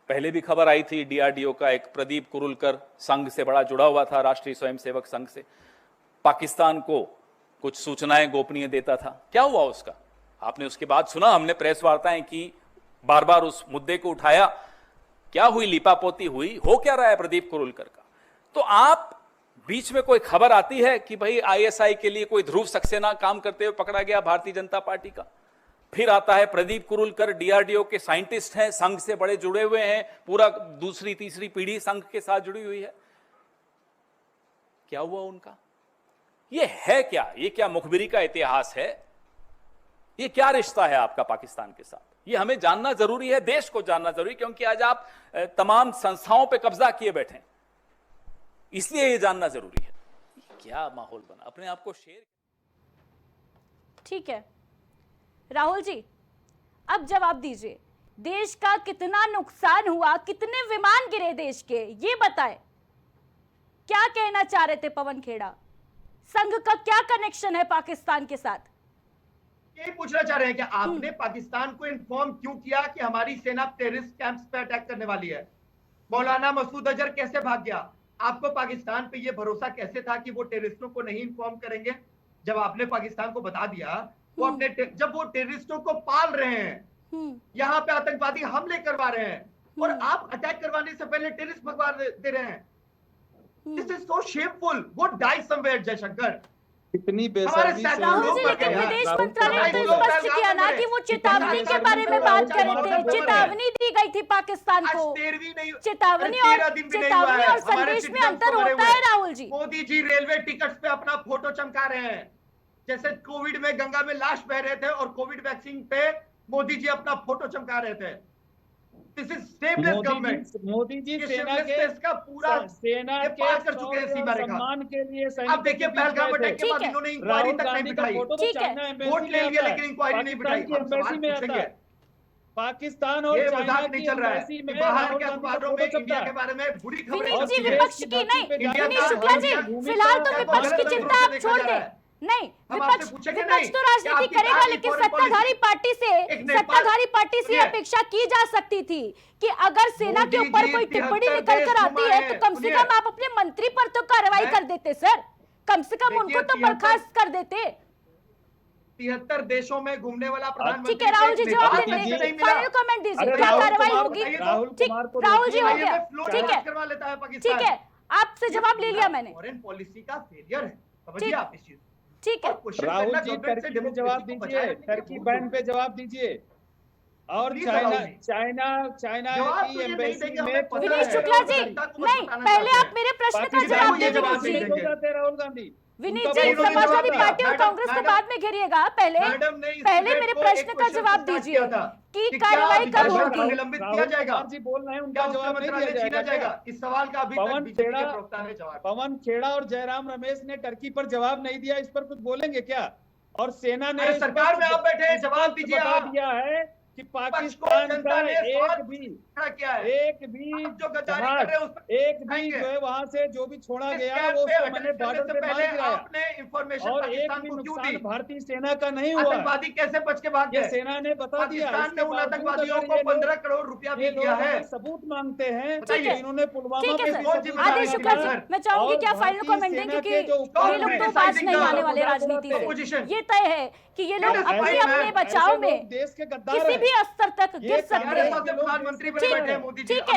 पहले भी खबर आई थी, डीआरडीओ का एक प्रदीप कुरुलकर संघ से बड़ा जुड़ा हुआ था, राष्ट्रीय स्वयंसेवक संघ से, पाकिस्तान को कुछ सूचनाएं गोपनीय देता था। क्या हुआ उसका? आपने उसके बाद सुना, हमने प्रेस वार्ताएं की, बार बार उस मुद्दे को उठाया। क्या हुई? लीपापोती हुई? हो क्या रहा है प्रदीप कुरुलकर का? तो आप बीच में कोई खबर आती है कि भाई आईएसआई के लिए कोई ध्रुव सक्सेना काम करते हुए पकड़ा गया भारतीय जनता पार्टी का, फिर आता है प्रदीप कुरुलकर डीआरडीओ के साइंटिस्ट हैं, संघ से बड़े जुड़े हुए हैं, पूरा दूसरी तीसरी पीढ़ी संघ के साथ जुड़ी हुई है। क्या हुआ उनका? ये है क्या? ये क्या मुखबिरी का इतिहास है? ये क्या रिश्ता है आपका पाकिस्तान के साथ? ये हमें जानना जरूरी है, देश को जानना जरूरी, क्योंकि आज आप तमाम संस्थाओं पे कब्जा किए बैठे, इसलिए ये जानना जरूरी है। क्या माहौल बना, अपने आप को शेर। ठीक है राहुल जी, अब जवाब दीजिए, देश का कितना नुकसान हुआ, कितने विमान गिरे देश के, ये बताएं। क्या कहना चाह रहे थे पवन खेड़ा? संघ का क्या कनेक्शन है पाकिस्तान के साथ? यही पूछना चाह रहे हैं कि आपने पाकिस्तान को इन्फॉर्म क्यों किया कि हमारी सेना टेररिस्ट कैंप्स पे अटैक करने वाली है? मौलाना मसूद अजहर कैसे भाग गया? आपको पाकिस्तान पे ये भरोसा कैसे था कि वो टेररिस्टों को नहीं इन्फॉर्म करेंगे? जब आपने पाकिस्तान को बता दिया, वो अपने जब वो टेररिस्टों को पाल रहे हैं, यहाँ पे आतंकवादी हमले करवा रहे हैं, और आप अटैक करवाने से पहले टेररिस्ट भगवा दे रहे हैं। This is so shameful. वो डाई समवेयर जयशंकर। इतनी राहुल जी, लेकिन विदेश मंत्रालय ने तो स्पष्ट किया ना कि वो चेतावनी के बारे में बात कर रहे थे। चेतावनी दी गई थी पाकिस्तान को। चेतावनी और संदेश में अंतर होता है राहुल जी। मोदी जी रेलवे टिकट्स पे अपना फोटो चमका रहे हैं, जैसे कोविड में गंगा में लाश बह रहे थे और कोविड वैक्सीन पे मोदी जी अपना फोटो चमका रहे थे। This is seamless government. Modi ji सेना के पूरा सेना के पार कर चुके हैं सीमा रेखा। सम्मान के लिए अब देखिए पहलगाम अटैक के बाद इन्होंने इंक्वायरी तक नहीं बिठाई। ठीक है, वोट ले लिया लेकिन इंक्वायरी नहीं बिठाई। एम्बेसी में आता है पाकिस्तान और चाइना नहीं चल रहा है कि बाहर के अखबारों में इंडिया के बारे में बुरी खबरें। जी विपक्ष की नहीं, विनीत शुक्ला जी, फिलहाल तो विपक्ष की चिंता आप छोड़ दें। नहीं, विपक्ष तो राजनीति करेगा, लेकिन सत्ताधारी पार्टी से अपेक्षा की जा सकती थी कि अगर सेना के ऊपर कोई टिप्पणी निकल कर आती है तो कम से कम आप अपने मंत्री पर तो कार्रवाई कर देते सर, कम से कम उनको तो बर्खास्त कर देते। 73 देशों में घूमने वाला प्रधानमंत्री। ठीक है राहुल जी, जवाब दीजिए, फाइनल कमेंट दीजिए, क्या कार्रवाई होगी? राहुल जी, हो गया, ठीक है, करवा लेता है पाकिस्तान। ठीक है, आपसे जवाब ले लिया मैंने। फॉरेन पॉलिसी का फेलियर है, समझिए आप इस चीज। ठीक है राहुल जी, टर्की पे जवाब दीजिए, टर्की बैन पे जवाब दीजिए, और चाइना की एम्बेसी में। विनीत शुक्ला जी, नहीं, पहले आप मेरे प्रश्न का जवाब दीजिए। राहुल गांधी, विनीत जी, समाजवादी पार्टी और कांग्रेस को बाद में घेरिएगा, पहले मेरे प्रश्न का जवाब दीजिए कि कार्रवाई कब होगी? निलंबित किया जाएगा जी बोल रहे हैं, उनका जवाब नहीं दिया जाएगा। इस सवाल का अभी पवन खेड़ा और जयराम रमेश ने टर्की पर जवाब नहीं दिया, इस पर कुछ बोलेंगे क्या? और सेना ने सरकार में आप बैठे जवाब दीजिए। बता दिया है कि पाकिस्तान का एक भी जो है वहां से जो भी छोड़ा गया वो उसको मैंने बॉर्डर पे मार गिराया, और एक भी नुकसान भारतीय सेना का नहीं हुआ। आतंकवादी कैसे बच के भाग गए? सेना ने बता दिया। पाकिस्तान ने उन आतंकवादियों को 15 करोड़ रुपया भी दिया है। सबूत मांगते हैं, इन्होंने पुलवामा आदेश शुक्ला जी, मैं चाहूंगी कि आप फाइनल कमेंट दें, क्योंकि ये लोग तो बाज नहीं आने वाले राजनीति से। ये तय है कि ये लोग अपने अपने बचाव में किसी भी स्तर तक गिर सकते हैं। ठीक है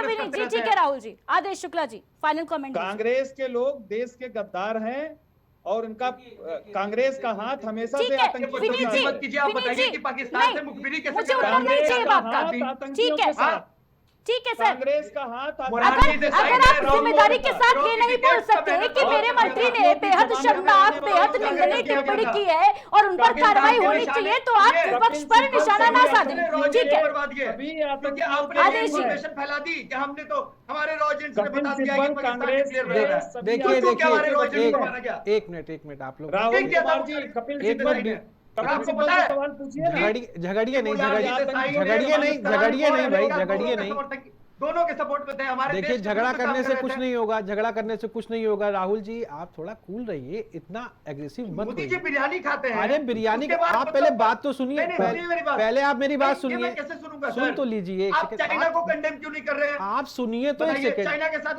विनीत जी, ठीक है राहुल जी। आदेश शुक्ला जी, फाइनल कमेंट। कांग्रेस के लोग देश के गद्दार हैं और इनका कांग्रेस का हाथ हमेशा से आतंकी। विनीत जी, आप बताइए कि पाकिस्तान से मुखबिरी कैसे मुझे उत्तर नहीं चाहिए बात का। ठीक है ठीक है सर, कांग्रेस का हाथ अगर आप जिम्मेदारी के साथ ये नहीं बोल सकते कि मेरे मंत्री ने बेहद शर्मनाक, बेहद निंदनीय टिप्पणी की है और उन पर कार्रवाई होनी चाहिए, तो आप विपक्ष पर निशाना ना साधें। ठीक है, आदेश फैला दी कि हमने तो हमारे रॉयल्स ने बता दिया कि कांग्रेस देखिए एक मिनट आप लोग आपको पता है झगड़िए नहीं भाई, झगड़िए नहीं। दोनों के सपोर्ट में थे हमारे। देखिए झगड़ा करने से कुछ नहीं होगा, झगड़ा करने से कुछ नहीं होगा। राहुल जी आप थोड़ा कूल रहिए, इतना एग्रेसिव मत मोदी होइए। जी बिरयानी खाते हैं। अरे बिरयानी आप पहले बात तो सुनिए, पहले आप मेरी बात सुनिए, कैसे सुनूंगा? सुन तो लीजिए। आप चाइना को कंडेम क्यों नहीं कर रहे हैं? आप सुनिए तो एक सेकंड। चाइना के साथ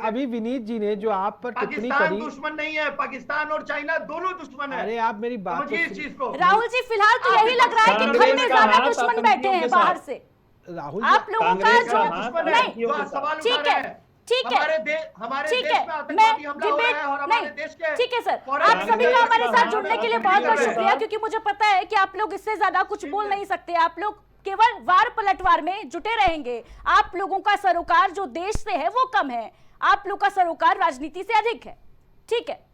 अभी विनीत जी ने जो आप पर टिप्पणी पाकिस्तान करी, दुश्मन नहीं है, पाकिस्तान और चाइना दोनों दुश्मन है। अरे आप मेरी बात तो इस चीज को राहुल जी फिलहाल तो यही लग रहा है कि घर में ज्यादा दुश्मन बैठे हैं बाहर से। राहुल आप लोगों का जो नहीं, ठीक है ठीक है हमारे ठीक देश है, में आतंकवादी मैं हमला हो रहा है और हमारे नहीं, देश के ठीक है सर, और आप सभी का हमारे साथ जुड़ने के लिए बहुत बहुत नहीं शुक्रिया, क्योंकि मुझे पता है कि आप लोग इससे ज्यादा कुछ बोल नहीं सकते। आप लोग केवल वार पलटवार में जुटे रहेंगे। आप लोगों का सरोकार जो देश से है वो कम है, आप लोग का सरोकार राजनीति से अधिक है। ठीक है,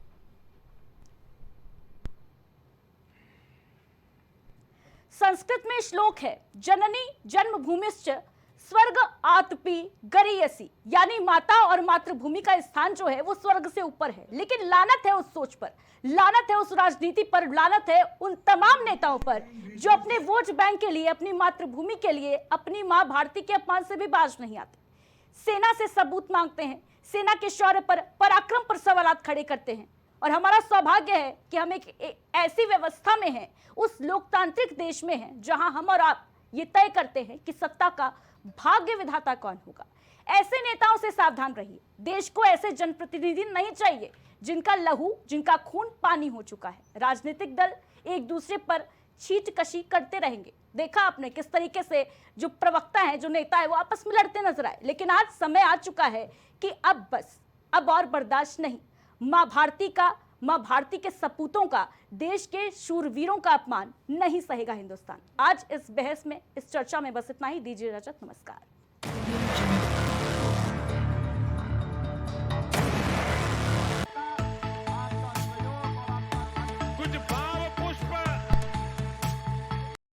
संस्कृत में श्लोक है, जननी जन्मभूमिश्च स्वर्ग आतपी गरीयसी, यानी माता और मातृभूमि का स्थान जो है वो स्वर्ग से ऊपर है। लेकिन लानत है उस सोच पर, लानत है उस राजनीति पर, लानत है उन तमाम नेताओं पर जो अपने वोट बैंक के लिए, अपनी मातृभूमि के लिए, अपनी मां भारती के अपमान से भी बाज नहीं आते। सेना से सबूत मांगते हैं, सेना के शौर्य पर, पराक्रम पर सवालात खड़े करते हैं। और हमारा सौभाग्य है कि हम एक ऐसी व्यवस्था में हैं, उस लोकतांत्रिक देश में हैं जहां हम और आप ये तय करते हैं कि सत्ता का भाग्य विधाता कौन होगा। ऐसे नेताओं से सावधान रहिए। देश को ऐसे जनप्रतिनिधि नहीं चाहिए जिनका लहू, जिनका खून पानी हो चुका है। राजनीतिक दल एक दूसरे पर छींटकशी करते रहेंगे। देखा आपने किस तरीके से जो प्रवक्ता है, जो नेता है, वो आपस में लड़ते नजर आए। लेकिन आज समय आ चुका है कि अब बस, अब और बर्दाश्त नहीं। मां भारती का, मां भारती के सपूतों का, देश के शूरवीरों का अपमान नहीं सहेगा हिंदुस्तान। आज इस बहस में, इस चर्चा में बस इतना ही। दीजिए इजाजत, नमस्कार।